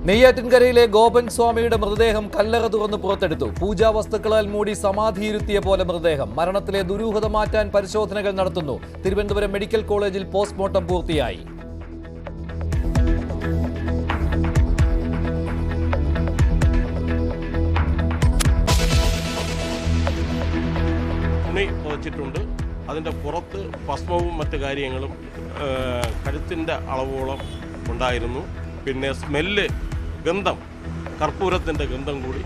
നെയ്യാറ്റിൻകരയിലെ ഗോപൻ സ്വാമിയുടെ മൃതദേഹം കല്ലറ തുറന്ന് പുറത്തെടുത്തു. പൂജാ വസ്തുക്കളാൽ മൂടി സമാധിയിരുത്തിയ പോലെ മൃതദേഹം. മരണത്തിലെ ദുരൂഹത മാറ്റാൻ പരിശോധനകൾ നടത്തുന്നു. തിരുവനന്തപുരം മെഡിക്കൽ കോളേജിൽ പോസ്റ്റ്മോർട്ടം പൂർത്തിയായി. തുണി പുതച്ചിട്ടുണ്ട്. അതിൻ്റെ പുറത്ത് ഭസ്മവും മറ്റു കാര്യങ്ങളും കഴുത്തിൻ്റെ അളവോളം ഉണ്ടായിരുന്നു. പിന്നെ സ്മെല്ല്, ഗന്ധം, കർപ്പൂരത്തിൻ്റെ ഗന്ധം കൂടി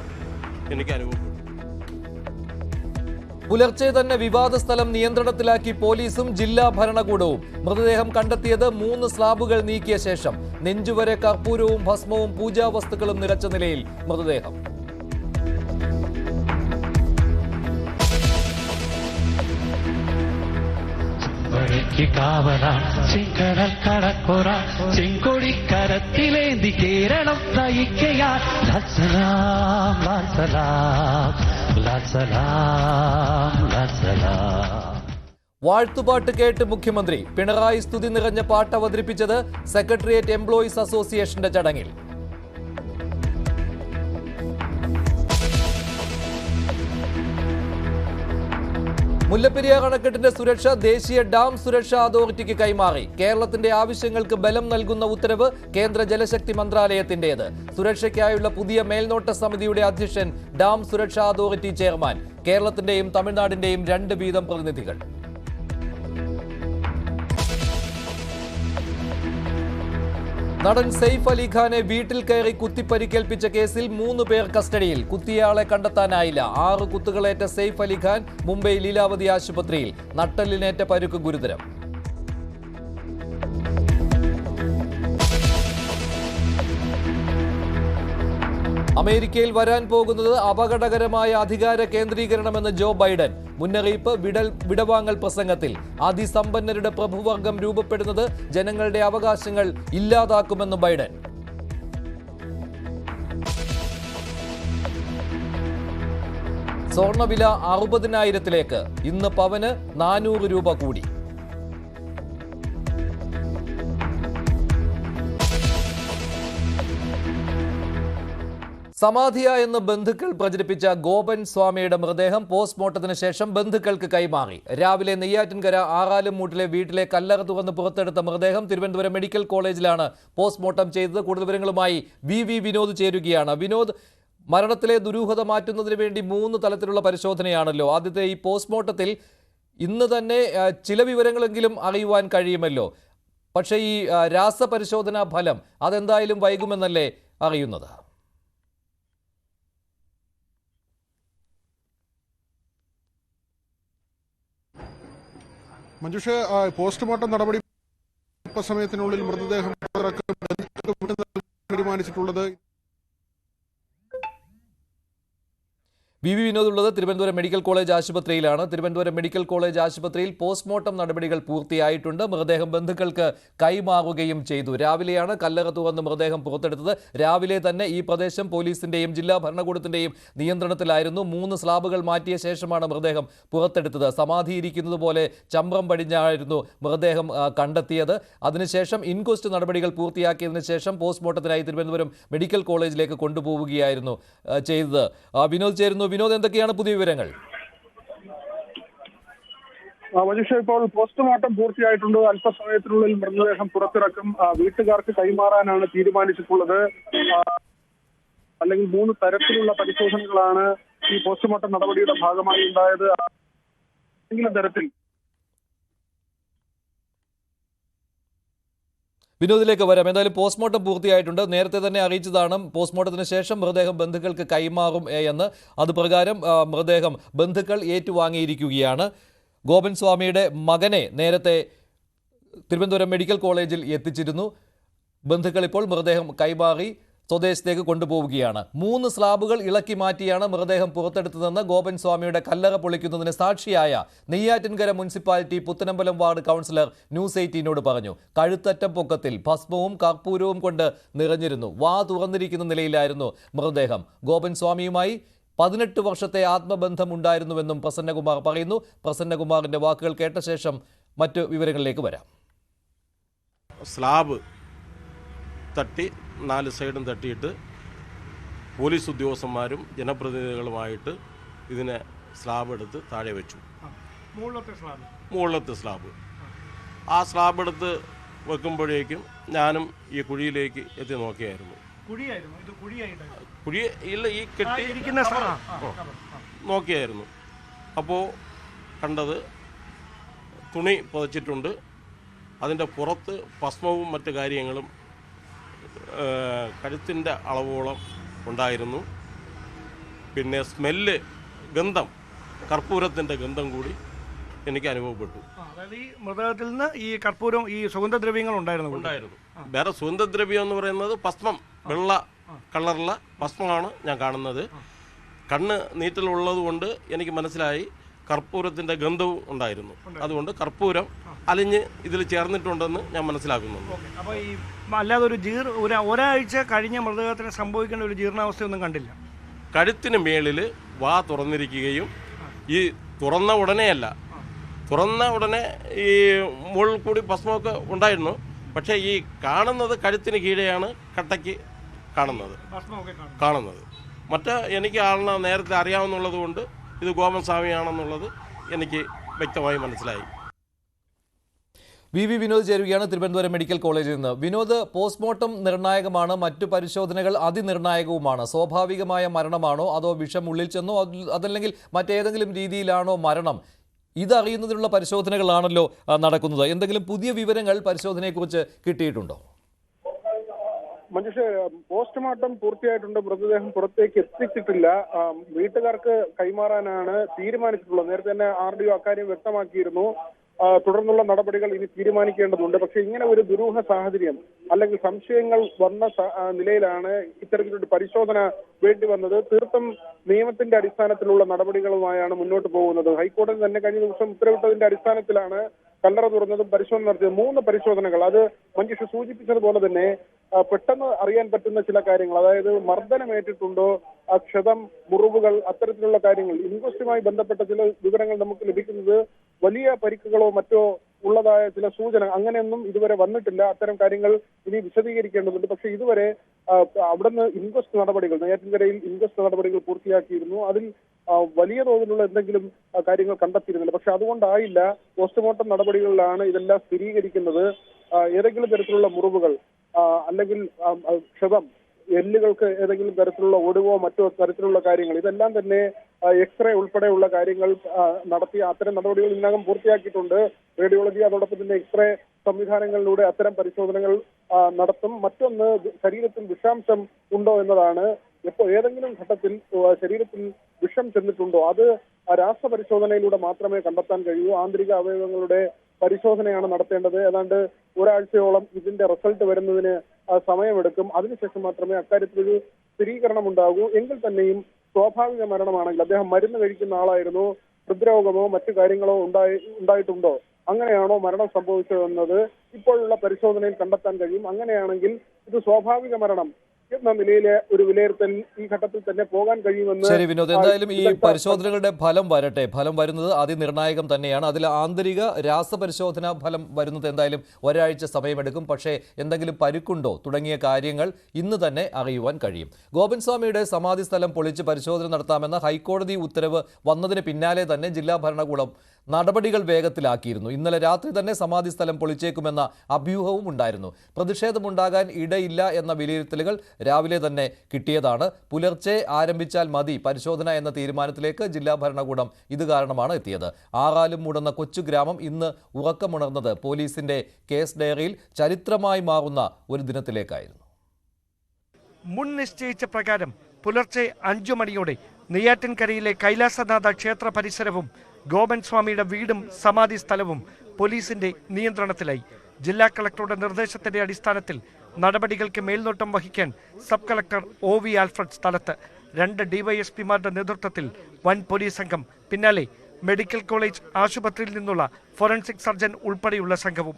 എനിക്ക് അനുഭവപ്പെട്ടു. പുലർച്ചെ തന്നെ വിവാദ സ്ഥലം നിയന്ത്രണത്തിലാക്കി പോലീസും ജില്ലാ ഭരണകൂടവും. മൃതദേഹം കണ്ടെത്തിയത് 3 സ്ലാബുകൾ നീക്കിയ ശേഷം. നെഞ്ചുവരെ കർപ്പൂരവും ഭസ്മവും പൂജാ വസ്തുക്കളും നിറച്ച നിലയിൽ മൃതദേഹം. കരത്തിലേന്തി കേരളം നയിക്കയാൽ ലാൽസലാം ലാൽസലാം ലാൽസലാം ലാൽസലാം. വാഴ്ത്തുപാട്ട് കേട്ട് മുഖ്യമന്ത്രി പിണറായി സ്തുതി നിറഞ്ഞ പാട്ട് അവതരിപ്പിച്ചത് സെക്രട്ടേറിയറ്റ് എംപ്ലോയീസ് അസോസിയേഷന്റെ ചടങ്ങിൽ. മുല്ലപ്പെരിയാർ അണക്കെട്ടിന്റെ സുരക്ഷ ദേശീയ ഡാം സുരക്ഷാ അതോറിറ്റിക്ക് കൈമാറി. കേരളത്തിന്റെ ആവശ്യങ്ങൾക്ക് ബലം നൽകുന്ന ഉത്തരവ് കേന്ദ്ര ജലശക്തി മന്ത്രാലയത്തിന്റേത്. സുരക്ഷയ്ക്കായുള്ള പുതിയ മേൽനോട്ട സമിതിയുടെ അധ്യക്ഷൻ ഡാം സുരക്ഷാ അതോറിറ്റി ചെയർമാൻ. കേരളത്തിന്റെയും തമിഴ്നാടിന്റെയും 2 വീതം പ്രതിനിധികൾ. നടൻ സെയ്ഫ് അലി ഖാനെ വീട്ടിൽ കയറി കുത്തിപ്പരിക്കേൽപ്പിച്ച കേസിൽ 3 പേർ കസ്റ്റഡിയിൽ. കുത്തിയയാളെ കണ്ടെത്താനായില്ല. 6 കുത്തുകളേറ്റ സെയ്ഫ് അലി ഖാൻ മുംബൈ ലീലാവതി ആശുപത്രിയിൽ. നട്ടെല്ലിനേറ്റ പരുക്ക് ഗുരുതരം. അമേരിക്കയിൽ വരാൻ പോകുന്നത് അപകടകരമായ അധികാര കേന്ദ്രീകരണമെന്ന് ജോ ബൈഡൻ. മുന്നറിയിപ്പ് വിടവാങ്ങൽ പ്രസംഗത്തിൽ. അതിസമ്പന്നരുടെ പ്രഭുവർഗം രൂപപ്പെടുന്നത് ജനങ്ങളുടെ അവകാശങ്ങൾ ഇല്ലാതാക്കുമെന്ന് ബൈഡൻ. സ്വർണ്ണവില 60,000-ലേക്ക്. ഇന്ന് പവന് 400 രൂപ കൂടി. സമാധിയായെന്ന് ബന്ധുക്കൾ പ്രചരിപ്പിച്ച ഗോപൻ സ്വാമിയുടെ മൃതദേഹം പോസ്റ്റ്മോർട്ടത്തിന് ശേഷം ബന്ധുക്കൾക്ക് കൈമാറി. രാവിലെ നെയ്യാറ്റിൻകര ആറാലുംമൂട്ടിലെ വീട്ടിലെ കല്ലറ തുറന്ന് പുറത്തെടുത്ത മൃതദേഹം തിരുവനന്തപുരം മെഡിക്കൽ കോളേജിലാണ് പോസ്റ്റ്മോർട്ടം ചെയ്തത്. കൂടുതൽ വിവരങ്ങളുമായി വി വിനോദ് ചേരുകയാണ്. വിനോദ്, മരണത്തിലെ ദുരൂഹത മാറ്റുന്നതിന് വേണ്ടി 3 തലത്തിലുള്ള പരിശോധനയാണല്ലോ. ആദ്യത്തെ ഈ പോസ്റ്റ്മോർട്ടത്തിൽ ഇന്ന് തന്നെ ചില വിവരങ്ങളെങ്കിലും അറിയുവാൻ കഴിയുമല്ലോ. പക്ഷേ ഈ രാസപരിശോധനാ ഫലം അതെന്തായാലും വൈകുമെന്നല്ലേ അറിയുന്നത്? മഞ്ജുഷ, പോസ്റ്റ്മോർട്ടം നടപടി സമയത്തിനുള്ളിൽ മൃതദേഹം തീരുമാനിച്ചിട്ടുള്ളത്. വി വിനോദ് ഉള്ളത് തിരുവനന്തപുരം മെഡിക്കൽ കോളേജ് ആശുപത്രിയിലാണ്. തിരുവനന്തപുരം മെഡിക്കൽ കോളേജ് ആശുപത്രിയിൽ പോസ്റ്റ്മോർട്ടം നടപടികൾ പൂർത്തിയായിട്ടുണ്ട്. മൃതദേഹം ബന്ധുക്കൾക്ക് കൈമാറുകയും ചെയ്തു. രാവിലെയാണ് കല്ലറ തുറന്ന് മൃതദേഹം പുറത്തെടുത്തത്. രാവിലെ തന്നെ ഈ പ്രദേശം പോലീസിന്റെയും ജില്ലാ ഭരണകൂടത്തിന്റെയും നിയന്ത്രണത്തിലായിരുന്നു. 3 സ്ലാബുകൾ മാറ്റിയ ശേഷമാണ് മൃതദേഹം പുറത്തെടുത്തത്. സമാധിയിരിക്കുന്നത് പോലെ ചമ്രം പടിഞ്ഞായിരുന്നു മൃതദേഹം കണ്ടെത്തിയത്. അതിനുശേഷം ഇൻക്വസ്റ്റ് നടപടികൾ പൂർത്തിയാക്കിയതിനു ശേഷം പോസ്റ്റ്മോർട്ടത്തിനായി തിരുവനന്തപുരം മെഡിക്കൽ കോളേജിലേക്ക് കൊണ്ടുപോവുകയായിരുന്നു ചെയ്തത്. വിനോദ് ചേരുന്നു. വിനോദ്, എന്തൊക്കെയാണ് പുതിയ വിവരങ്ങൾ? മനുഷ്യ, ഇപ്പോൾ പോസ്റ്റ്മോർട്ടം പൂർത്തിയായിട്ടുണ്ട്. അല്പസമയത്തിനുള്ളിൽ മൃതദേഹം പുറത്തിറക്കും. വീട്ടുകാർക്ക് കൈമാറാനാണ് തീരുമാനിച്ചിട്ടുള്ളത്. അല്ലെങ്കിൽ 3 തരത്തിലുള്ള പരിശോധനകളാണ് ഈ പോസ്റ്റ്മോർട്ടം നടപടിയുടെ ഭാഗമായി ഉണ്ടായത്. ഏതെങ്കിലും തരത്തിൽ വിനോദിലേക്ക് വരാം. എന്തായാലും പോസ്റ്റ്മോർട്ടം പൂർത്തിയായിട്ടുണ്ട്. നേരത്തെ തന്നെ അറിയിച്ചതാണ് പോസ്റ്റ്മോർട്ടത്തിന് ശേഷം മൃതദേഹം ബന്ധുക്കൾക്ക് കൈമാറും എന്ന്. അതുപ്രകാരം മൃതദേഹം ബന്ധുക്കൾ ഏറ്റുവാങ്ങിയിരിക്കുകയാണ്. ഗോപൻ സ്വാമിയുടെ മകനെ നേരത്തെ തിരുവനന്തപുരം മെഡിക്കൽ കോളേജിൽ എത്തിച്ചിരുന്നു. ബന്ധുക്കൾ ഇപ്പോൾ മൃതദേഹം കൈമാറി സ്വദേശത്തേക്ക് കൊണ്ടുപോവുകയാണ്. 3 സ്ലാബുകൾ ഇളക്കി മാറ്റിയാണ് മൃതദേഹം പുറത്തെടുത്തതെന്ന് ഗോപൻ സ്വാമിയുടെ കല്ലറ പൊളിക്കുന്നതിന് സാക്ഷിയായ Neyyattinkara municipality Puthanambalam ward councillor news 18നോട് പറഞ്ഞു. കഴുത്തറ്റം പൊക്കത്തിൽ ഭസ്മവും കർപ്പൂരവും കൊണ്ട് നിറഞ്ഞിരുന്നു. വാ തുറന്നിരിക്കുന്ന നിലയിലായിരുന്നു മൃതദേഹം. ഗോപൻ സ്വാമിയുമായി 18 വർഷത്തെ ആത്മബന്ധം ഉണ്ടായിരുന്നുവെന്നും പ്രസന്നകുമാർ പറയുന്നു. പ്രസന്നകുമാറിന്റെ വാക്കുകൾ കേട്ട ശേഷം മറ്റു വിവരങ്ങളിലേക്ക് വരാം. സ്ലാബ് തട്ടി 4 സൈഡും തട്ടിയിട്ട് പോലീസ് ഉദ്യോഗസ്ഥന്മാരും ജനപ്രതിനിധികളുമായിട്ട് ഇതിനെ സ്ലാബ് എടുത്ത് താഴെ വെച്ചു. മുകളിലത്തെ സ്ലാബ്. ആ സ്ലാബ് എടുത്ത് വെക്കുമ്പോഴേക്കും ഞാനും ഈ കുഴിയിലേക്ക് എത്തി നോക്കിയായിരുന്നു. കുഴി ഇല്ല, ഈ കെട്ടി നോക്കിയായിരുന്നു. അപ്പോൾ കണ്ടത് തുണി പുതച്ചിട്ടുണ്ട്. അതിൻ്റെ പുറത്ത് ഭസ്മവും മറ്റു കാര്യങ്ങളും കഴുത്തിൻ്റെ അളവോളം ഉണ്ടായിരുന്നു. പിന്നെ സ്മെല്ല്, ഗന്ധം, കർപ്പൂരത്തിൻ്റെ ഗന്ധം കൂടി എനിക്ക് അനുഭവപ്പെട്ടു. അതായത് ഈ മൃതദേഹത്തിൽ നിന്ന് ഈ കർപ്പൂരം, ഈ സുഗന്ധദ്രവ്യങ്ങൾ ഉണ്ടായിരുന്നു. വേറെ സുഗന്ധദ്രവ്യം എന്ന് പറയുന്നത് ഭസ്മം, വെള്ള കളറുള്ള ഭസ്മമാണ് ഞാൻ കാണുന്നത്. കണ്ണ് നീറ്റലുള്ളത് കൊണ്ട് എനിക്ക് മനസ്സിലായി കർപ്പൂരത്തിൻ്റെ ഗന്ധവും ഉണ്ടായിരുന്നു. അതുകൊണ്ട് കർപ്പൂരം അലിഞ്ഞ് ഇതിൽ ചേർന്നിട്ടുണ്ടെന്ന് ഞാൻ മനസ്സിലാക്കുന്നുണ്ട്. അപ്പോൾ ഈ അല്ലാതെ ഒരാഴ്ച കഴിഞ്ഞ മൃതദേഹത്തിന് സംഭവിക്കേണ്ട ഒരു ജീർണാവസ്ഥയൊന്നും കണ്ടില്ല. കഴുത്തിന് മേളിൽ വാ തുറന്നിരിക്കുകയും, ഈ തുറന്ന ഉടനെ ഈ മുകളിൽ കൂടി ഭസ്മമൊക്കെ ഉണ്ടായിരുന്നു. പക്ഷേ ഈ കാണുന്നത് കഴുത്തിന് കീഴെയാണ് കട്ടയ്ക്ക് കാണുന്നത്. മറ്റേ എനിക്ക് ആളിനെ നേരത്തെ അറിയാവുന്നുള്ളത് കൊണ്ട് ഇത് ഗോപൻ സ്വാമിയാണെന്നുള്ളത് എനിക്ക് വ്യക്തമായി മനസ്സിലായി. വി വിനോദ് ചേരുകയാണ് തിരുവനന്തപുരം മെഡിക്കൽ കോളേജിൽ നിന്ന്. വിനോദ്, പോസ്റ്റ്മോർട്ടം നിർണായകമാണ്, മറ്റു പരിശോധനകൾ അതിനിർണായകവുമാണ്. സ്വാഭാവികമായ മരണമാണോ അതോ വിഷം ഉള്ളിൽ ചെന്നോ അതല്ലെങ്കിൽ മറ്റേതെങ്കിലും രീതിയിലാണോ മരണം? ഇതറിയുന്നതിനുള്ള പരിശോധനകളാണല്ലോ നടക്കുന്നത്. എന്തെങ്കിലും പുതിയ വിവരങ്ങൾ പരിശോധനയെക്കുറിച്ച് കിട്ടിയിട്ടുണ്ടോ? മഞ്ജുഷ, പോസ്റ്റ്മോർട്ടം പൂർത്തിയായിട്ടുണ്ട്. മൃതദേഹം പുറത്തേക്ക് എത്തിച്ചിട്ടില്ല. വീട്ടുകാർക്ക് കൈമാറാനാണ് തീരുമാനിച്ചിട്ടുള്ളത്. നേരത്തെ തന്നെ RDO അക്കാര്യം വ്യക്തമാക്കിയിരുന്നു. തുടർന്നുള്ള നടപടികൾ ഇനി തീരുമാനിക്കേണ്ടതുണ്ട്. പക്ഷെ ഇങ്ങനെ ഒരു ദുരൂഹ സാഹചര്യം അല്ലെങ്കിൽ സംശയങ്ങൾ വന്ന നിലയിലാണ് ഇത്തരത്തിലൊരു പരിശോധന വേണ്ടി വന്നത്. തീർത്തും നിയമത്തിന്റെ അടിസ്ഥാനത്തിലുള്ള നടപടികളുമായാണ് മുന്നോട്ട് പോകുന്നത്. ഹൈക്കോടതി തന്നെ കഴിഞ്ഞ ദിവസം ഉത്തരവിട്ടതിന്റെ അടിസ്ഥാനത്തിലാണ് കല്ലറ തുറന്നതും പരിശോധന നടത്തിയത്. 3 പരിശോധനകൾ. അത് മഞ്ജുഷ സൂചിപ്പിച്ചതുപോലെ തന്നെ പെട്ടെന്ന് അറിയാൻ പറ്റുന്ന ചില കാര്യങ്ങൾ, അതായത് മർദ്ദനമേറ്റിട്ടുണ്ടോ, ക്ഷതം, മുറിവുകൾ, അത്തരത്തിലുള്ള കാര്യങ്ങൾ. ഇൻക്വസ്റ്റുമായി ബന്ധപ്പെട്ട ചില വിവരങ്ങൾ നമുക്ക് ലഭിക്കുന്നത് വലിയ പരിക്കുകളോ മറ്റോ ഉള്ളതായ ചില സൂചന അങ്ങനെയൊന്നും ഇതുവരെ വന്നിട്ടില്ല. അത്തരം കാര്യങ്ങൾ ഇനി വിശദീകരിക്കേണ്ടതുണ്ട്. പക്ഷെ ഇതുവരെ അവിടുന്ന് ഇൻക്വസ്റ്റ് നടപടികൾ, നെയ്യാറ്റിൻകരയിൽ ഇൻക്വസ്റ്റ് നടപടികൾ പൂർത്തിയാക്കിയിരുന്നു. അതിൽ വലിയ തോതിലുള്ള എന്തെങ്കിലും കാര്യങ്ങൾ കണ്ടെത്തിയിരുന്നില്ല. പക്ഷെ അതുകൊണ്ടായില്ല. പോസ്റ്റ്മോർട്ടം നടപടികളിലാണ് ഇതെല്ലാം സ്ഥിരീകരിക്കുന്നത്. ഏതെങ്കിലും തരത്തിലുള്ള മുറിവുകൾ അല്ലെങ്കിൽ ക്ഷതം, എല്ലുകൾക്ക് ഏതെങ്കിലും തരത്തിലുള്ള ഒടിവോ മറ്റോ തരത്തിലുള്ള കാര്യങ്ങൾ, ഇതെല്ലാം തന്നെ എക്സ്റേ ഉൾപ്പെടെയുള്ള കാര്യങ്ങൾ നടത്തിയ അത്തരം നടപടികൾ ഇതിനകം പൂർത്തിയാക്കിയിട്ടുണ്ട്. റേഡിയോളജി അതോടൊപ്പം തന്നെ എക്സ്റേ സംവിധാനങ്ങളിലൂടെ അത്തരം പരിശോധനകൾ നടത്തും. മറ്റൊന്ന്, ശരീരത്തിൽ വിഷാംശം ഉണ്ടോ എന്നതാണ്. ഇപ്പോൾ ഏതെങ്കിലും ഘട്ടത്തിൽ ശരീരത്തിൽ വിഷം ചെന്നിട്ടുണ്ടോ അത് രാസപരിശോധനയിലൂടെ മാത്രമേ കണ്ടെത്താൻ കഴിയൂ. ആന്തരിക അവയവങ്ങളുടെ പരിശോധനയാണ് നടത്തേണ്ടത്. ഏതാണ്ട് ഒരാഴ്ചയോളം ഇതിന്റെ റിസൾട്ട് വരുന്നതിന് സമയമെടുക്കും. അതിനുശേഷം മാത്രമേ അക്കാര്യത്തിലൊരു സ്ഥിരീകരണം ഉണ്ടാകൂ. എങ്കിൽ തന്നെയും സ്വാഭാവിക മരണമാണെങ്കിൽ, അദ്ദേഹം മരുന്ന് കഴിക്കുന്ന ആളായിരുന്നു, ഹൃദ്രോഗമോ മറ്റു കാര്യങ്ങളോ ഉണ്ടായിട്ടുണ്ടോ, അങ്ങനെയാണോ മരണം സംഭവിച്ചതെന്നത് ഇപ്പോഴുള്ള പരിശോധനയിൽ കണ്ടെത്താൻ കഴിയും. അങ്ങനെയാണെങ്കിൽ ഇത് സ്വാഭാവിക മരണം എന്ന നിലയിലെ ഒരു വിലയിരുത്തൽ ഈ ഘട്ടത്തിൽ തന്നെ പോകാൻ കഴിയുമെന്ന്. ശരി വിനോദ്, എന്തായാലും ഈ പരിശോധനകളുടെ ഫലം വരട്ടെ. ഫലം വരുന്നത് അതിനിർണായകം തന്നെയാണ്. അതിൽ ആന്തരിക രാസപരിശോധന ഫലം വരുന്നത് എന്തായാലും ഒരാഴ്ച സമയമെടുക്കും. പക്ഷേ എന്തെങ്കിലും പരുക്കുണ്ടോ തുടങ്ങിയ കാര്യങ്ങൾ ഇന്ന് തന്നെ അറിയുവാൻ കഴിയും. ഗോപൻ സ്വാമിയുടെ സമാധി സ്ഥലം പൊളിച്ച് പരിശോധന നടത്താമെന്ന ഹൈക്കോടതി ഉത്തരവ് വന്നതിന് പിന്നാലെ തന്നെ ജില്ലാ ഭരണകൂടം നടപടികൾ വേഗത്തിലാക്കിയിരുന്നു. ഇന്നലെ രാത്രി തന്നെ സമാധി സ്ഥലം പൊളിച്ചേക്കുമെന്ന അഭ്യൂഹവും ഉണ്ടായിരുന്നു. പ്രതിഷേധമുണ്ടാകാൻ ഇടയില്ല എന്ന വിലയിരുത്തലുകൾ രാവിലെ തന്നെ കിട്ടിയതാണ്. പുലർച്ചെ ആരംഭിച്ചാൽ മതി പരിശോധന എന്ന തീരുമാനത്തിലേക്ക് ജില്ലാ ഭരണകൂടം ഇത് കാരണമാണ് എത്തിയത്. ആറാലും മൂടുന്ന കൊച്ചു ഗ്രാമം ഇന്ന് ഉറക്കമുണർന്നത് പോലീസിന്റെ കേസ് ഡയറിയിൽ ചരിത്രമായി മാറുന്ന ഒരു ദിനത്തിലേക്കായിരുന്നു. മുൻ നിശ്ചയിച്ച പ്രകാരം പുലർച്ചെ 5 മണിയോടെ നെയ്യാറ്റിൻകരയിലെ കൈലാസനാഥ ക്ഷേത്ര പരിസരവും ഗോപൻ സ്വാമിയുടെ വീടും സമാധി സ്ഥലവും പോലീസിന്റെ നിയന്ത്രണത്തിലായി. ജില്ലാ കളക്ടറുടെ നിർദ്ദേശത്തിന്റെ അടിസ്ഥാനത്തിൽ നടപടികൾക്ക് മേൽനോട്ടം വഹിക്കാൻ സബ് കളക്ടർ OV ആൽഫ്രഡ് സ്ഥലത്ത്. 2 DYSPമാരുടെ നേതൃത്വത്തിൽ വൻ പോലീസ് സംഘം. പിന്നാലെ മെഡിക്കൽ കോളേജ് ആശുപത്രിയിൽ നിന്നുള്ള ഫോറൻസിക് സർജൻ ഉൾപ്പെടെയുള്ള സംഘവും.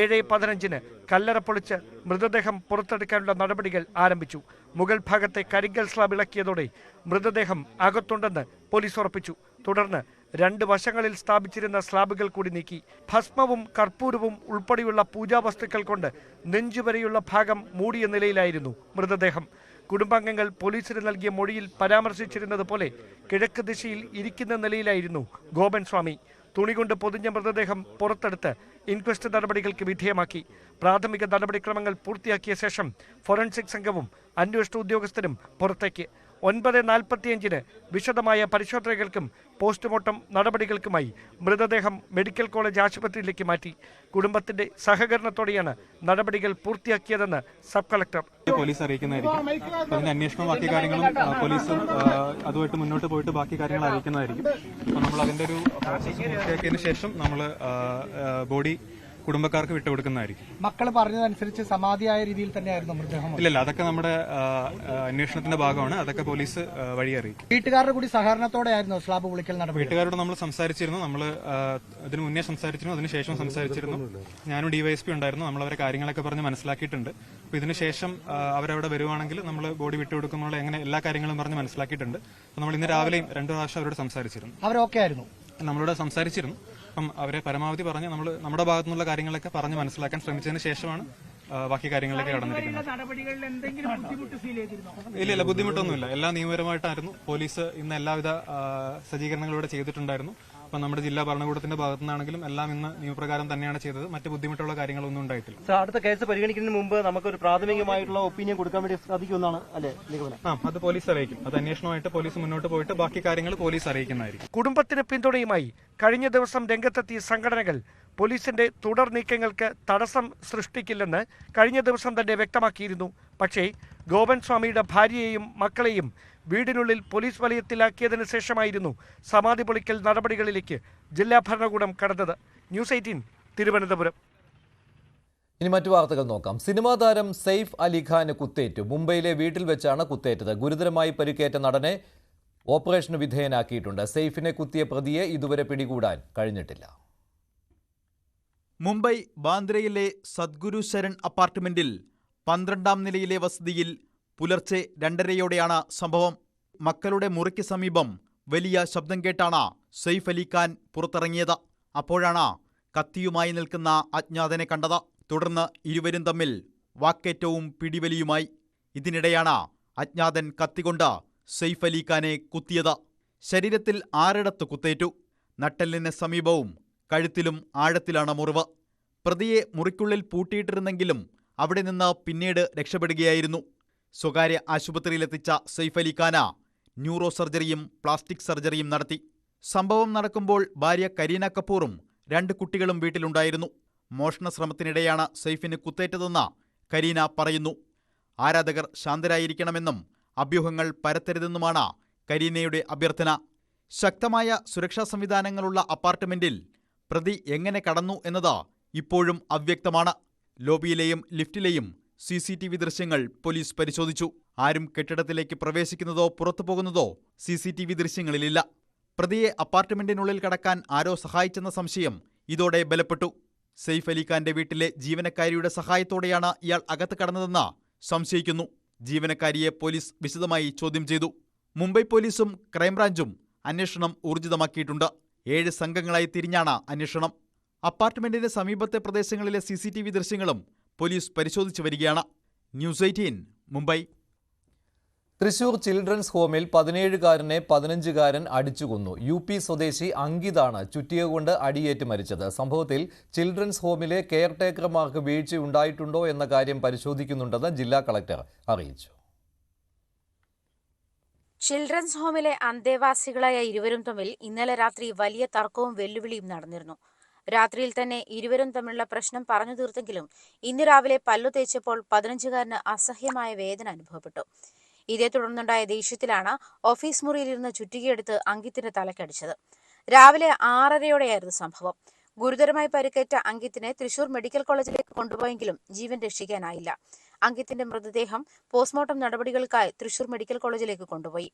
7:15 കല്ലറ പൊളിച്ച് മൃതദേഹം പുറത്തെടുക്കാനുള്ള നടപടികൾ ആരംഭിച്ചു. മുകൾ ഭാഗത്തെ കരിങ്കൽ സ്ലാബ് ഇളക്കിയതോടെ മൃതദേഹം അകത്തുണ്ടെന്ന് പോലീസ് ഉറപ്പിച്ചു. തുടർന്ന് രണ്ട് വശങ്ങളിൽ സ്ഥാപിച്ചിരുന്ന സ്ലാബുകൾ കൂടി നീക്കി. ഭസ്മവും കർപ്പൂരവും ഉൾപ്പെടെയുള്ള പൂജാവസ്തുക്കൾ കൊണ്ട് നെഞ്ചുവരെയുള്ള ഭാഗം മൂടിയ നിലയിലായിരുന്നു മൃതദേഹം. കുടുംബാംഗങ്ങൾ പോലീസിന് നൽകിയ മൊഴിയിൽ പരാമർശിച്ചിരുന്നത് പോലെ കിഴക്ക് ദിശയിൽ ഇരിക്കുന്ന നിലയിലായിരുന്നു ഗോപൻ സ്വാമി. തുണികൊണ്ട് പൊതിഞ്ഞ മൃതദേഹം പുറത്തെടുത്ത് ഇൻക്വസ്റ്റ് നടപടികൾക്ക് വിധേയമാക്കി. പ്രാഥമിക നടപടിക്രമങ്ങൾ പൂർത്തിയാക്കിയ ശേഷം ഫോറൻസിക് സംഘവും അന്വേഷണ ഉദ്യോഗസ്ഥരും പുറത്തേക്ക്. 9:45 വിശദമായ പരിശോധനകൾക്കും പോസ്റ്റ്മോർട്ടം നടപടികൾക്കുമായി മൃതദേഹം മെഡിക്കൽ കോളേജ് ആശുപത്രിയിലേക്ക് മാറ്റി. കുടുംബത്തിന്റെ സഹകരണത്തോടെയാണ് നടപടികൾ പൂർത്തിയാക്കിയതെന്ന് സബ് കളക്ടർ പോലീസ് അറിയിക്കുന്നതായിരിക്കും. അതിന്റെ അന്വേഷണവും ബാക്കി കാര്യങ്ങളും പോലീസും അതുമായിട്ട് മുന്നോട്ട് പോയിട്ട് ബാക്കി കാര്യങ്ങൾ അറിയിക്കുന്നതായിരിക്കും. അപ്പോൾ നമ്മൾ അതിന്റെ ഒരു പ്രോസസ് പൂർത്തിയാക്കിയതിനു ശേഷം നമ്മൾ ബോഡി കുടുംബക്കാർക്ക് വിട്ടുകൊടുക്കുന്നതായിരിക്കും. മക്കൾ പറഞ്ഞതനുസരിച്ച് സമാധിയായ രീതിയിൽ തന്നെയായിരുന്നു മൃതദേഹം? ഇല്ലല്ല, അതൊക്കെ നമ്മുടെ അന്വേഷണത്തിന്റെ ഭാഗമാണ്. അതൊക്കെ പോലീസ് വഴി അറിയിക്കും. വീട്ടുകാരുടെ കൂടി സഹകരണത്തോടെയായിരുന്നു സ്ലാബ് പൊളിക്കൽ നടപടി? വീട്ടുകാരോട് നമ്മൾ സംസാരിച്ചിരുന്നു. നമ്മൾ അതിന് മുന്നേ സംസാരിച്ചിരുന്നു, അതിനുശേഷം സംസാരിച്ചിരുന്നു. ഞാനും ഡിവൈഎസ്പി ഉണ്ടായിരുന്നു. നമ്മൾ അവരെ കാര്യങ്ങളൊക്കെ പറഞ്ഞ് മനസ്സിലാക്കിയിട്ടുണ്ട്. അപ്പോൾ ഇതിനുശേഷം അവരവിടെ വരുവാണെങ്കിൽ നമ്മൾ ബോഡി വിട്ടുകൊടുക്കുന്നുള്ള എങ്ങനെ എല്ലാ കാര്യങ്ങളും പറഞ്ഞ് മനസ്സിലാക്കിയിട്ടുണ്ട്. അപ്പോൾ നമ്മൾ ഇന്ന് രാവിലെയും 2 പ്രാവശ്യം അവരോട് സംസാരിച്ചിരുന്നു. അവരൊക്കെ ആയിരുന്നു? നമ്മളോട് സംസാരിച്ചിരുന്നു. അപ്പം അവരെ പരമാവധി പറഞ്ഞ് നമ്മൾ നമ്മുടെ ഭാഗത്തു നിന്നുള്ള കാര്യങ്ങളൊക്കെ പറഞ്ഞ് മനസ്സിലാക്കാൻ ശ്രമിച്ചതിന് ശേഷമാണ് ബാക്കി കാര്യങ്ങളിലേക്ക് കടന്നിരിക്കുന്നത്. ഇല്ല, ബുദ്ധിമുട്ടൊന്നുമില്ല. എല്ലാം നിയമപരമായിട്ടായിരുന്നു. പോലീസ് ഇന്ന് എല്ലാവിധ സജ്ജീകരണങ്ങളിലൂടെ ചെയ്തിട്ടുണ്ടായിരുന്നു. അപ്പം നമ്മുടെ ജില്ലാ ഭരണകൂടത്തിന്റെ ഭാഗത്തു നിന്നാണെങ്കിലും എല്ലാം ഇന്ന് നിയമപ്രകാരം തന്നെയാണ് ചെയ്തത്. മറ്റ് ബുദ്ധിമുട്ടുള്ള കാര്യങ്ങളൊന്നും ഉണ്ടായിട്ടില്ല. അടുത്ത കേസ് പരിഗണിക്കുന്നതിന് മുമ്പ് നമുക്കൊരു പ്രാഥമികമായിട്ടുള്ള ഒപ്പീനിയൻ കൊടുക്കാൻ വേണ്ടി സാധിക്കുമെന്നാണ് അല്ലേ നിഗമനം? അത് പോലീസ് അറിയിക്കും. അത് അന്വേഷണമായിട്ട് പോലീസ് മുന്നോട്ട് പോയിട്ട് ബാക്കി കാര്യങ്ങൾ പോലീസ് അറിയിക്കുന്നതായിരിക്കും. കുടുംബത്തിന് പിന്തുണയുമായി കഴിഞ്ഞ ദിവസം രംഗത്തെത്തിയ സംഘടനകൾ പോലീസിന്റെ തുടർ നീക്കങ്ങൾക്ക് തടസ്സം സൃഷ്ടിക്കില്ലെന്ന് കഴിഞ്ഞ ദിവസം തന്നെ വ്യക്തമാക്കിയിരുന്നു. പക്ഷേ ഗോപൻ സ്വാമിയുടെ ഭാര്യയെയും മക്കളെയും വീടിനുള്ളിൽ പോലീസ് വലയത്തിലാക്കിയതിനു ശേഷമായിരുന്നു സമാധി പൊളിക്കൽ നടപടികളിലേക്ക് ജില്ലാ ഭരണകൂടം കടന്നത്. ന്യൂസ് 18 തിരുവനന്തപുരം. ഇനി മറ്റു വാർത്തകൾ നോക്കാം. സിനിമാ താരം സെയ്ഫ് അലി ഖാന് കുത്തേറ്റു. മുംബൈയിലെ വീട്ടിൽ വെച്ചാണ് കുത്തേറ്റത്. ഗുരുതരമായി പരിക്കേറ്റ നടനെ ഓപ്പറേഷന് വിധേയനാക്കിയിട്ടുണ്ട്. സെയ്ഫിനെ കുത്തിയ പ്രതിയെ ഇതുവരെ പിടികൂടാൻ കഴിഞ്ഞിട്ടില്ല. മുംബൈ ബാന്ദ്രയിലെ സദ്ഗുരു ശരൺ അപ്പാർട്ട്മെന്റിൽ 12ാം നിലയിലെ വസതിയിൽ പുലർച്ചെ 2:30യോടെയാണ് സംഭവം. മക്കളുടെ മുറിക്ക് സമീപം വലിയ ശബ്ദം കേട്ടാണ് സെയ്ഫ് അലി ഖാൻ പുറത്തിറങ്ങിയത്. അപ്പോഴാണ് കത്തിയുമായി നിൽക്കുന്ന അജ്ഞാതനെ കണ്ടത്. തുടർന്ന് ഇരുവരും തമ്മിൽ വാക്കേറ്റവും പിടിവലിയുമായി. ഇതിനിടെയാണ് അജ്ഞാതൻ കത്തികൊണ്ട് സെയ്ഫ് അലി ഖാനെ കുത്തിയത്. ശരീരത്തിൽ 6 കുത്തേറ്റു. നട്ടെല്ലിന് സമീപവും കഴുത്തിലും ആഴത്തിലാണ് മുറിവ്. പ്രതിയെ മുറിക്കുള്ളിൽ പൂട്ടിയിട്ടിരുന്നെങ്കിലും അവിടെ നിന്ന് പിന്നീട് രക്ഷപ്പെടുകയായിരുന്നു. സ്വകാര്യ ആശുപത്രിയിലെത്തിച്ച സെയ്ഫ് അലി ഖാന് ന്യൂറോ സർജറിയും പ്ലാസ്റ്റിക് സർജറിയും നടത്തി. സംഭവം നടക്കുമ്പോൾ ഭാര്യ കരീന കപൂറും 2 കുട്ടികളും വീട്ടിലുണ്ടായിരുന്നു. മോഷണ ശ്രമത്തിനിടെയാണ് സെയ്ഫിന് കുത്തേറ്റതെന്ന് കരീന പറയുന്നു. ആരാധകർ ശാന്തരായിരിക്കണമെന്നും അഭ്യൂഹങ്ങൾ പരത്തരുതെന്നുമാണ് കരീനയുടെ അഭ്യർത്ഥന. ശക്തമായ സുരക്ഷാ സംവിധാനങ്ങളുള്ള അപ്പാർട്ട്മെന്റിൽ പ്രതി എങ്ങനെ കടന്നു എന്നത് ഇപ്പോഴും അവ്യക്തമാണ്. ലോബിയിലെയും ലിഫ്റ്റിലെയും CCTV ദൃശ്യങ്ങൾ പോലീസ് പരിശോധിച്ചു. ആരും കെട്ടിടത്തിലേക്ക് പ്രവേശിക്കുന്നതോ പുറത്തു പോകുന്നതോ CCTV ദൃശ്യങ്ങളിലില്ല. പ്രതിയെ അപ്പാർട്ട്മെന്റിനുള്ളിൽ കടക്കാൻ ആരോ സഹായിച്ചെന്ന സംശയം ഇതോടെ ബലപ്പെട്ടു. സെയ്ഫ് അലി ഖാന്റെ വീട്ടിലെ ജീവനക്കാരിയുടെ സഹായത്തോടെയാണ് ഇയാൾ അകത്ത് കടന്നതെന്ന് സംശയിക്കുന്നു. ജീവനക്കാരിയെ പോലീസ് വിശദമായി ചോദ്യം ചെയ്തു. മുംബൈ പോലീസും ക്രൈംബ്രാഞ്ചും അന്വേഷണം ഊർജിതമാക്കിയിട്ടുണ്ട്. 7 സംഘങ്ങളായി തിരിഞ്ഞാണ് അന്വേഷണം. അപ്പാർട്ട്മെന്റിന് സമീപത്തെ പ്രദേശങ്ങളിലെ CCTV ദൃശ്യങ്ങളും പോലീസ് പരിശോധിച്ചു വരികയാണ്. ന്യൂസ് 18 മുംബൈ. തൃശൂർ ചിൽഡ്രൻസ് ഹോമിൽ 17-കാരനെ 15-കാരൻ അടിച്ചുകൊന്നു. UP സ്വദേശി അങ്കിതാണ് ചുറ്റിക കൊണ്ട് അടിയേറ്റ് മരിച്ചത്. സംഭവത്തിൽ ചിൽഡ്രൻസ് ഹോമിലെ കെയർടേക്കർമാർക്ക് വീഴ്ചയുണ്ടായിട്ടുണ്ടോ എന്ന കാര്യം പരിശോധിക്കുന്നുണ്ടെന്ന് ജില്ലാ കളക്ടർ അറിയിച്ചു. ചിൽഡ്രൻസ് ഹോമിലെ അന്തേവാസികളായ ഇരുവരും തമ്മിൽ ഇന്നലെ രാത്രി വലിയ തർക്കവും വെല്ലുവിളിയും നടന്നിരുന്നു. രാത്രിയിൽ തന്നെ ഇരുവരും തമ്മിലുള്ള പ്രശ്നം പറഞ്ഞു തീർത്തെങ്കിലും ഇന്ന് രാവിലെ പല്ലു തേച്ചപ്പോൾ 15-കാരന് അസഹ്യമായ വേദന അനുഭവപ്പെട്ടു. ഇതേ തുടർന്നുണ്ടായ ദേഷ്യത്തിലാണ് ഓഫീസ് മുറിയിലിരുന്ന് ചുറ്റികയെടുത്ത് അങ്കിത്തിന്റെ തലക്കടിച്ചത്. രാവിലെ 6:30യോടെയായിരുന്നു സംഭവം. ഗുരുതരമായി പരിക്കേറ്റ അങ്കിത്തിനെ തൃശൂർ മെഡിക്കൽ കോളേജിലേക്ക് കൊണ്ടുപോയെങ്കിലും ജീവൻ രക്ഷിക്കാനായില്ല. അങ്കിത്തിന്റെ മൃതദേഹം പോസ്റ്റ്മോർട്ടം നടപടികൾക്കായി തൃശൂർ മെഡിക്കൽ കോളേജിലേക്ക് കൊണ്ടുപോയി.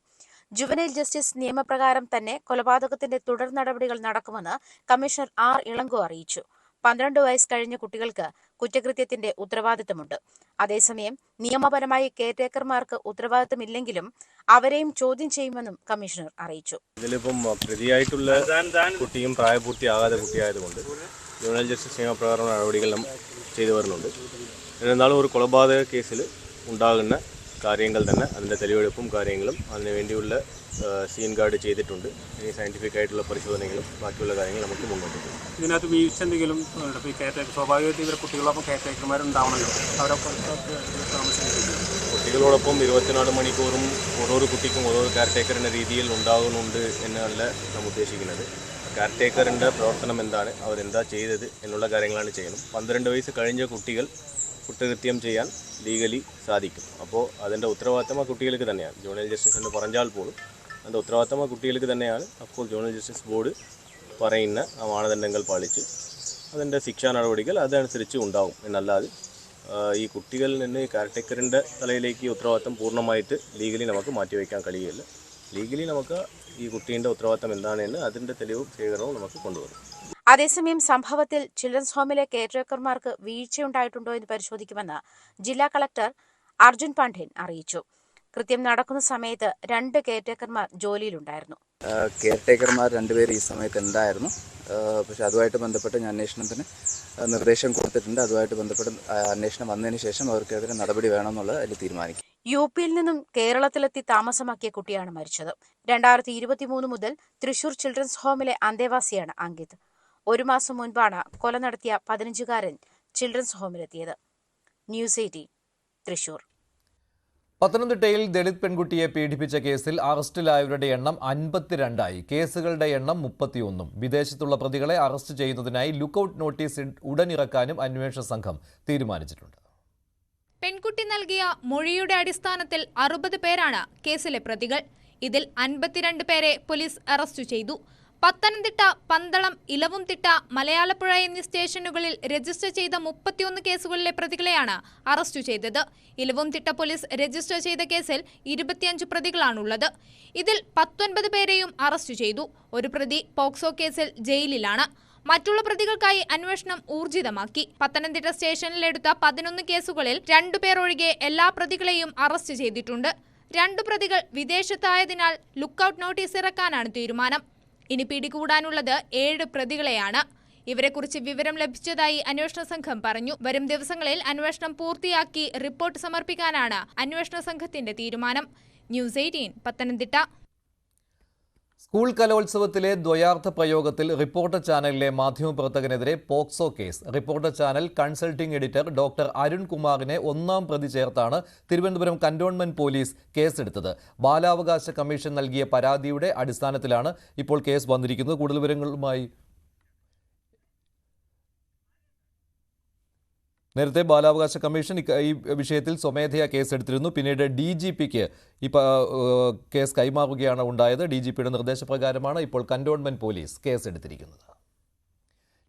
ജുവനൈൽ ജസ്റ്റിസ് നിയമപ്രകാരം തന്നെ കൊലപാതകത്തിന്റെ തുടർ നടപടികൾ നടക്കുമെന്ന് കമ്മീഷണർ R. ഇളങ്കോ അറിയിച്ചു. 12 വയസ്സ് കഴിഞ്ഞ കുട്ടികൾക്ക് കുറ്റകൃത്യത്തിന്റെ ഉത്തരവാദിത്തമുണ്ട്. അതേസമയം നിയമപരമായി കെയർടേക്കർമാർക്ക് ഉത്തരവാദിത്തമില്ലെങ്കിലും അവരെയും ചോദ്യം ചെയ്യുമെന്നും കമ്മീഷണർ അറിയിച്ചു. ഇതിലിപ്പം പ്രതിയായിട്ടുള്ള കുട്ടിയും പ്രായപൂർത്തിയാകാതെ കുട്ടിയായതുകൊണ്ട് ജുവനൈൽ ജസ്റ്റിസ് നിയമപ്രകാരം നടപടികൾ ചെയ്തു വരുന്നുണ്ട്. എന്നാലും ഒരു കൊലപാതക കേസിൽ ഉണ്ടാകുന്ന കാര്യങ്ങൾ തന്നെ അതിൻ്റെ തെളിവെടുപ്പും കാര്യങ്ങളും അതിനുവേണ്ടിയുള്ള സീൻ ഗാർഡ് ചെയ്തിട്ടുണ്ട്. ഇനി സയൻറ്റിഫിക് ആയിട്ടുള്ള പരിശോധനകളും ബാക്കിയുള്ള കാര്യങ്ങൾ നമുക്ക് മുന്നോട്ട് പോകും. ഇതിനകത്ത് വീഴ്ച എന്തെങ്കിലും സ്വാഭാവികമായിട്ട് ഇവരെ കുട്ടികളോടൊപ്പം കെയർടേക്കർമാരുണ്ടാവണമല്ലോ, കുട്ടികളോടൊപ്പം 24 മണിക്കൂറും ഓരോ കുട്ടിക്കും ഓരോ കെയർടേക്കറിൻ്റെ രീതിയിൽ ഉണ്ടാകുന്നുണ്ട് എന്നല്ല നാം ഉദ്ദേശിക്കുന്നത്. കെയർടേക്കറിൻ്റെ പ്രവർത്തനം എന്താണ്, അവരെന്താ ചെയ്തത് എന്നുള്ള കാര്യങ്ങളാണ് ചെയ്യണം. 12 വയസ്സ് കഴിഞ്ഞ കുട്ടികൾ കുറ്റകൃത്യം ചെയ്യാൻ ലീഗലി സാധിക്കും. അപ്പോൾ അതിൻ്റെ ഉത്തരവാദിത്തം ആ കുട്ടികൾക്ക് തന്നെയാണ്. ജുവനൈൽ ജസ്റ്റിസ് എന്ന് പറഞ്ഞാൽ പോലും അതിൻ്റെ ഉത്തരവാദിത്തം ആ കുട്ടികൾക്ക് തന്നെയാണ്. അപ്പോൾ ജുവനൈൽ ജസ്റ്റിസ് ബോർഡ് പറയുന്ന ആ മാനദണ്ഡങ്ങൾ പാലിച്ച് അതിൻ്റെ ശിക്ഷാ നടപടികൾ അതനുസരിച്ച് ഉണ്ടാവും എന്നല്ലാതെ ഈ കുട്ടികളിൽ നിന്ന് കെയർടേക്കറിൻ്റെ തലയിലേക്ക് ഉത്തരവാദിത്തം പൂർണ്ണമായിട്ട് ലീഗലി നമുക്ക് മാറ്റിവെക്കാൻ കഴിയില്ല. ലീഗലി നമുക്ക് ഈ കുട്ടീൻ്റെ ഉത്തരവാദിത്തം എന്താണെന്ന് അതിൻ്റെ തെളിവും ശേഖരണവും നമുക്ക് കൊണ്ടുവരും. അതേസമയം സംഭവത്തിൽ ചിൽഡ്രൻസ് ഹോമിലെ കെയർടേക്കർമാർക്ക് വീഴ്ചയുണ്ടായിട്ടുണ്ടോ എന്ന് പരിശോധിക്കുമെന്ന് ജില്ലാ കളക്ടർ അർജുൻ പാണ്ഡ്യൻ അറിയിച്ചു. കൃത്യം നടക്കുന്ന സമയത്ത് 2 കെയർടേക്കർമാർ ജോലിയിലുണ്ടായിരുന്നു. കെയർടേക്കർമാർ 2 പേർ ഈ സമയത്ത് ഉണ്ടായിരുന്നു. പക്ഷേ അതുമായിട്ട് ബന്ധപ്പെട്ട് ഞാൻ അന്വേഷണത്തിന് നിർദ്ദേശം കൊടുത്തിട്ടുണ്ട്. അതുമായിട്ട് ബന്ധപ്പെട്ട് അന്വേഷണം വന്നതിന് ശേഷം അവർക്കെതിരെ നടപടി വേണമെന്നുള്ളത് അതിൽ തീരുമാനിക്കും. യുപിയിൽ നിന്നും കേരളത്തിലെത്തി താമസമാക്കിയ കുട്ടിയാണ് മരിച്ചത്. 2023 മുതൽ തൃശൂർ ചിൽഡ്രൻസ് ഹോമിലെ അന്തേവാസിയാണ് അങ്കിത്. 1 മാസം മുൻപാണ് കൊല നടത്തിയ 15-കാരൻ ചിൽഡ്രൻസ് ഹോമിലെത്തിയത്. ന്യൂസ് 18 തൃശൂർ. പത്തനംതിട്ടയിൽ ദളിത് പെൺകുട്ടിയെ പീഡിപ്പിച്ച കേസിൽ അറസ്റ്റിലായവരുടെ എണ്ണം 52ആയി. കേസുകളുടെ എണ്ണം 31. വിദേശത്തുള്ള പ്രതികളെ അറസ്റ്റ് ചെയ്യുന്നതിനായി ലുക്കൌട്ട് നോട്ടീസ് ഉടനിറക്കാനും അന്വേഷണ സംഘം തീരുമാനിച്ചിട്ടുണ്ട്. പെൺകുട്ടി നൽകിയ മൊഴിയുടെ അടിസ്ഥാനത്തിൽ 60 പേരാണ് കേസിലെ പ്രതികൾ. ഇതിൽ 52 പേരെ പോലീസ് അറസ്റ്റ് ചെയ്തു. പത്തനംതിട്ട, പന്തളം, ഇലവുംതിട്ട, മലയാലപ്പുഴ എന്നീ സ്റ്റേഷനുകളിൽ രജിസ്റ്റർ ചെയ്ത 31 കേസുകളിലെ പ്രതികളെയാണ് അറസ്റ്റ് ചെയ്തത്. ഇലവുംതിട്ട പോലീസ് രജിസ്റ്റർ ചെയ്ത കേസിൽ 25 പ്രതികളാണുള്ളത്. ഇതിൽ 19 പേരെയും അറസ്റ്റ് ചെയ്തു. ഒരു പ്രതി പോക്സോ കേസിൽ ജയിലിലാണ്. മറ്റുള്ള പ്രതികൾക്കായി അന്വേഷണം ഊർജിതമാക്കി. പത്തനംതിട്ട സ്റ്റേഷനിലെടുത്ത 11 കേസുകളിൽ 2 പേർ ഒഴികെ എല്ലാ പ്രതികളെയും അറസ്റ്റ് ചെയ്തിട്ടുണ്ട്. 2 പ്രതികൾ വിദേശത്തായതിനാൽ ലുക്കൌട്ട് നോട്ടീസ് ഇറക്കാനാണ് തീരുമാനം. ഇനി പിടികൂടാനുള്ളത് 7 പ്രതികളെയാണ്. ഇവരെക്കുറിച്ച് വിവരം ലഭിച്ചതായി അന്വേഷണ സംഘം പറഞ്ഞു. വരും ദിവസങ്ങളിൽ അന്വേഷണം പൂർത്തിയാക്കി റിപ്പോർട്ട് സമർപ്പിക്കാനാണ് അന്വേഷണ സംഘത്തിന്റെ തീരുമാനം. ന്യൂസ് 18 പത്തനംതിട്ട. സ്കൂൾ കലോത്സവത്തിലെ ദ്വയാർത്ഥ പ്രയോഗത്തിൽ റിപ്പോർട്ടർ ചാനലിലെ മാധ്യമപ്രവർത്തകനെതിരെ POCSO case. Reporter channel consulting editor doctor അരുൺകുമാറിനെ 1-ാം പ്രതി ചേർത്താണ് തിരുവനന്തപുരം കന്റോൺമെന്റ് പോലീസ് കേസെടുത്തത്. ബാലാവകാശ കമ്മീഷൻ നൽകിയ പരാതിയുടെ അടിസ്ഥാനത്തിലാണ് ഇപ്പോൾ കേസ് വന്നിരിക്കുന്നത്. കൂടുതൽ വിവരങ്ങളുമായി നേരത്തെ ബാലാവകാശ കമ്മീഷൻ ഈ വിഷയത്തിൽ സ്വമേധയാ കേസെടുത്തിരുന്നു. പിന്നീട് DGPക്ക് കേസ് കൈമാറുകയാണ് ഉണ്ടായത്. DGPയുടെ നിർദ്ദേശപ്രകാരമാണ് ഇപ്പോൾ കന്റോൺമെന്റ് പോലീസ് കേസെടുത്തിരിക്കുന്നത്.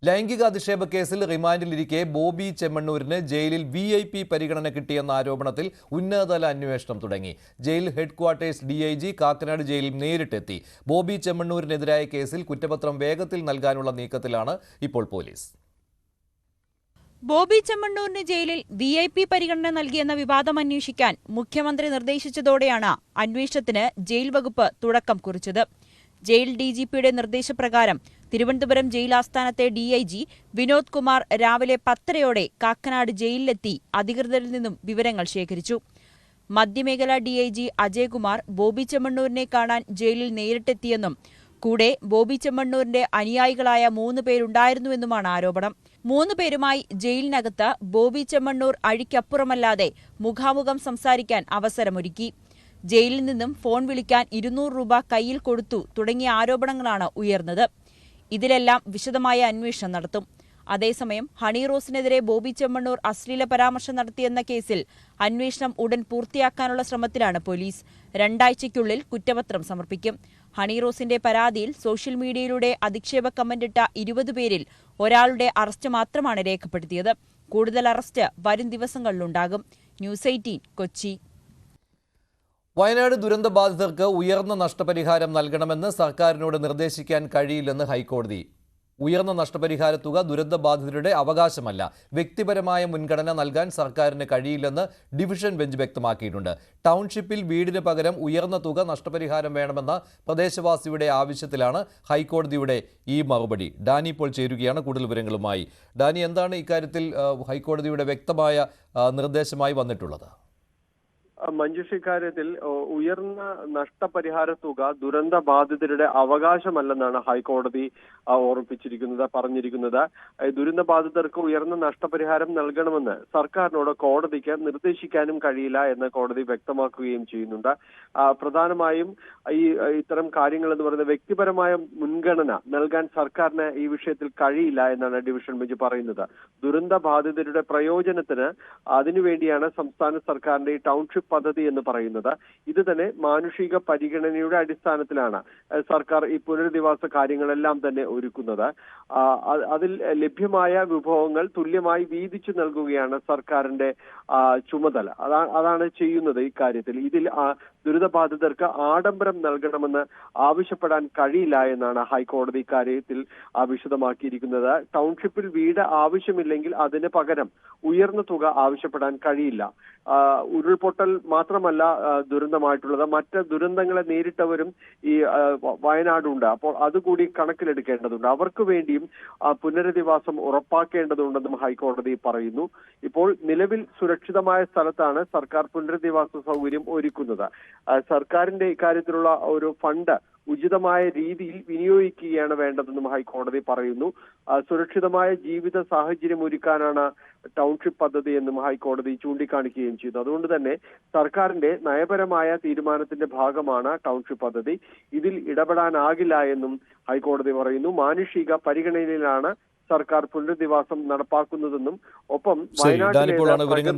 ലൈംഗിക അധിക്ഷേപ കേസിൽ റിമാൻഡിലിരിക്കെ ബോബി ചെമ്മണ്ണൂരിന് ജയിലിൽ VIP പരിഗണന കിട്ടിയെന്ന ആരോപണത്തിൽ ഉന്നതതല അന്വേഷണം തുടങ്ങി. ജയിൽ ഹെഡ്ക്വാർട്ടേഴ്സ് DIG കാക്കനാട് ജയിലിൽ നേരിട്ടെത്തി. ബോബി ചെമ്മണ്ണൂരിനെതിരായ കേസിൽ കുറ്റപത്രം വേഗത്തിൽ നൽകാനുള്ള നീക്കത്തിലാണ് ഇപ്പോൾ പോലീസ്. ബോബി ചെമ്മണ്ണൂരിന് ജയിലിൽ VIP പരിഗണന നൽകിയെന്ന വിവാദം അന്വേഷിക്കാൻ മുഖ്യമന്ത്രി നിർദ്ദേശിച്ചതോടെയാണ് അന്വേഷണത്തിന് ജയിൽ വകുപ്പ് തുടക്കം കുറിച്ചത്. ജയിൽ DGPയുടെ നിർദ്ദേശപ്രകാരം തിരുവനന്തപുരം ജയിൽ ആസ്ഥാനത്തെ DIG വിനോദ് കുമാർ രാവിലെ 10:30 കാക്കനാട് ജയിലിലെത്തി അധികൃതരിൽ നിന്നും വിവരങ്ങൾ ശേഖരിച്ചു. മധ്യമേഖലാ DIG അജയ്കുമാർ ബോബി ചെമ്മണ്ണൂരിനെ കാണാൻ ജയിലിൽ നേരിട്ടെത്തിയെന്നും കൂടെ ബോബി ചെമ്മണ്ണൂരിന്റെ അനുയായികളായ 3 പേരുണ്ടായിരുന്നുവെന്നുമാണ് ആരോപണം. 3 പേരുമായി ജയിലിനകത്ത് ബോബി ചെമ്മണ്ണൂർ അഴിക്കപ്പുറമല്ലാതെ മുഖാമുഖം സംസാരിക്കാൻ അവസരമൊരുക്കി. ജയിലിൽ നിന്നും ഫോൺ വിളിക്കാൻ 200 രൂപ കയ്യിൽ കൊടുത്തു തുടങ്ങിയ ആരോപണങ്ങളാണ് ഉയർന്നത്. ഇതിലെല്ലാം വിശദമായ അന്വേഷണം നടത്തും. അതേസമയം ഹണി റോസിനെതിരെ ബോബി ചെമ്മണ്ണൂർ അശ്ലീല പരാമർശം നടത്തിയെന്ന കേസിൽ അന്വേഷണം ഉടൻ പൂർത്തിയാക്കാനുള്ള ശ്രമത്തിലാണ് പോലീസ്. 2 ആഴ്ചയ്ക്കുള്ളിൽ കുറ്റപത്രം സമർപ്പിക്കും. ഹണി റോസിന്റെ പരാതിയിൽ സോഷ്യൽ മീഡിയയിലൂടെ അധിക്ഷേപ കമന്റിട്ട 20 പേരിൽ ഒരാളുടെ അറസ്റ്റ് മാത്രമാണ് രേഖപ്പെടുത്തിയത്. കൂടുതൽ അറസ്റ്റ് വരും ദിവസങ്ങളിലുണ്ടാകും. ന്യൂസ് 18 കൊച്ചി. വയനാട് ദുരന്ത ബാധിതർക്ക് ഉയർന്ന നഷ്ടപരിഹാരം നൽകണമെന്ന് സർക്കാരിനോട് നിർദ്ദേശിക്കാൻ കഴിയില്ലെന്ന് ഹൈക്കോടതി. ഉയർന്ന നഷ്ടപരിഹാര തുക ദുരന്തബാധിതരുടെ അവകാശമല്ല, വ്യക്തിപരമായ മുൻഗണന നൽകാൻ സർക്കാരിന് കഴിയില്ലെന്ന് ഡിവിഷൻ ബെഞ്ച് വ്യക്തമാക്കിയിട്ടുണ്ട്. ടൗൺഷിപ്പിൽ വീടിന് പകരം ഉയർന്ന തുക നഷ്ടപരിഹാരം വേണമെന്ന പ്രദേശവാസിയുടെ ആവശ്യത്തിലാണ് ഹൈക്കോടതിയുടെ ഈ മറുപടി. ഡാനി ഇപ്പോൾ ചേരുകയാണ് കൂടുതൽ വിവരങ്ങളുമായി. ഡാനി, എന്താണ് ഇക്കാര്യത്തിൽ ഹൈക്കോടതിയുടെ വ്യക്തമായ നിർദ്ദേശമായി വന്നിട്ടുള്ളത്? മഞ്ജുഷ്, ഇക്കാര്യത്തിൽ ഉയർന്ന നഷ്ടപരിഹാര തുക ദുരന്ത ബാധിതരുടെ അവകാശമല്ലെന്നാണ് ഹൈക്കോടതി പറഞ്ഞിരിക്കുന്നത്. ദുരന്ത ബാധിതർക്ക് ഉയർന്ന നഷ്ടപരിഹാരം നൽകണമെന്ന് സർക്കാരിനോട് കോടതിക്ക് നിർദ്ദേശിക്കാനും കഴിയില്ല എന്ന് കോടതി വ്യക്തമാക്കുകയും ചെയ്യുന്നുണ്ട്. പ്രധാനമായും ഇത്തരം കാര്യങ്ങൾ എന്ന് പറയുന്നത് വ്യക്തിപരമായ മുൻഗണന നൽകാൻ സർക്കാരിന് ഈ വിഷയത്തിൽ കഴിയില്ല എന്നാണ് ഡിവിഷൻ ബെഞ്ച് പറയുന്നത്. ദുരന്ത ബാധിതരുടെ പ്രയോജനത്തിന് അതിനുവേണ്ടിയാണ് സംസ്ഥാന സർക്കാരിന്റെ ഈ ടൗൺഷിപ്പ് പദ്ധതി എന്ന് പറയുന്നത്. ഇത് തന്നെ മാനുഷിക പരിഗണനയുടെ അടിസ്ഥാനത്തിലാണ് സർക്കാർ ഈ പുനരധിവാസ കാര്യങ്ങളെല്ലാം തന്നെ ഒരുക്കുന്നത്. അതിൽ ലഭ്യമായ വിഭവങ്ങൾ തുല്യമായി വീതിച്ചു നൽകുകയാണ് സർക്കാരിന്റെ ചുമതല. അതാണ് ചെയ്യുന്നത്. ഇക്കാര്യത്തിൽ ഇതിൽ ദുരിതബാധിതർക്ക് ആഡംബരം നൽകണമെന്ന് ആവശ്യപ്പെടാൻ കഴിയില്ല എന്നാണ് ഹൈക്കോടതി ഇക്കാര്യത്തിൽ വിശദമാക്കിയിരിക്കുന്നത്. ടൗൺഷിപ്പിൽ വീട് ആവശ്യമില്ലെങ്കിൽ അതിന് പകരം ഉയർന്ന തുക ആവശ്യപ്പെടാൻ കഴിയില്ല. ഉരുൾപൊട്ടൽ മാത്രമല്ല ദുരന്തമായിട്ടുള്ളത്, മറ്റ് ദുരന്തങ്ങളെ നേരിട്ടവരും ഈ വയനാടുണ്ട്. അപ്പോൾ അതുകൂടി കണക്കിലെടുക്കേണ്ടതുണ്ട്. അവർക്ക് വേണ്ടിയും പുനരധിവാസം ഉറപ്പാക്കേണ്ടതുണ്ടെന്നും ഹൈക്കോടതി പറയുന്നു. ഇപ്പോൾ നിലവിൽ സുരക്ഷിതമായ സ്ഥലത്താണ് സർക്കാർ പുനരധിവാസ സൗകര്യം ഒരുക്കുന്നത്. സർക്കാരിന്റെ ഇക്കാര്യത്തിലുള്ള ഒരു ഫണ്ട് ഉചിതമായ രീതിയിൽ വിനിയോഗിക്കുകയാണ് വേണ്ടതെന്നും ഹൈക്കോടതി പറയുന്നു. സുരക്ഷിതമായ ജീവിത സാഹചര്യം ഒരുക്കാനാണ് ടൗൺഷിപ്പ് പദ്ധതി എന്നും ഹൈക്കോടതി ചൂണ്ടിക്കാണിക്കുകയും ചെയ്തു. അതുകൊണ്ട് തന്നെ സർക്കാരിന്റെ നയപരമായ തീരുമാനത്തിന്റെ ഭാഗമാണ് ടൗൺഷിപ്പ് പദ്ധതി. ഇതിൽ ഇടപെടാനാകില്ല എന്നും ഹൈക്കോടതി പറയുന്നു. മാനുഷിക പരിഗണനയിലാണ് സർക്കാർ പുനരധിവാസം നടപ്പാക്കുന്നതെന്നും ഒപ്പം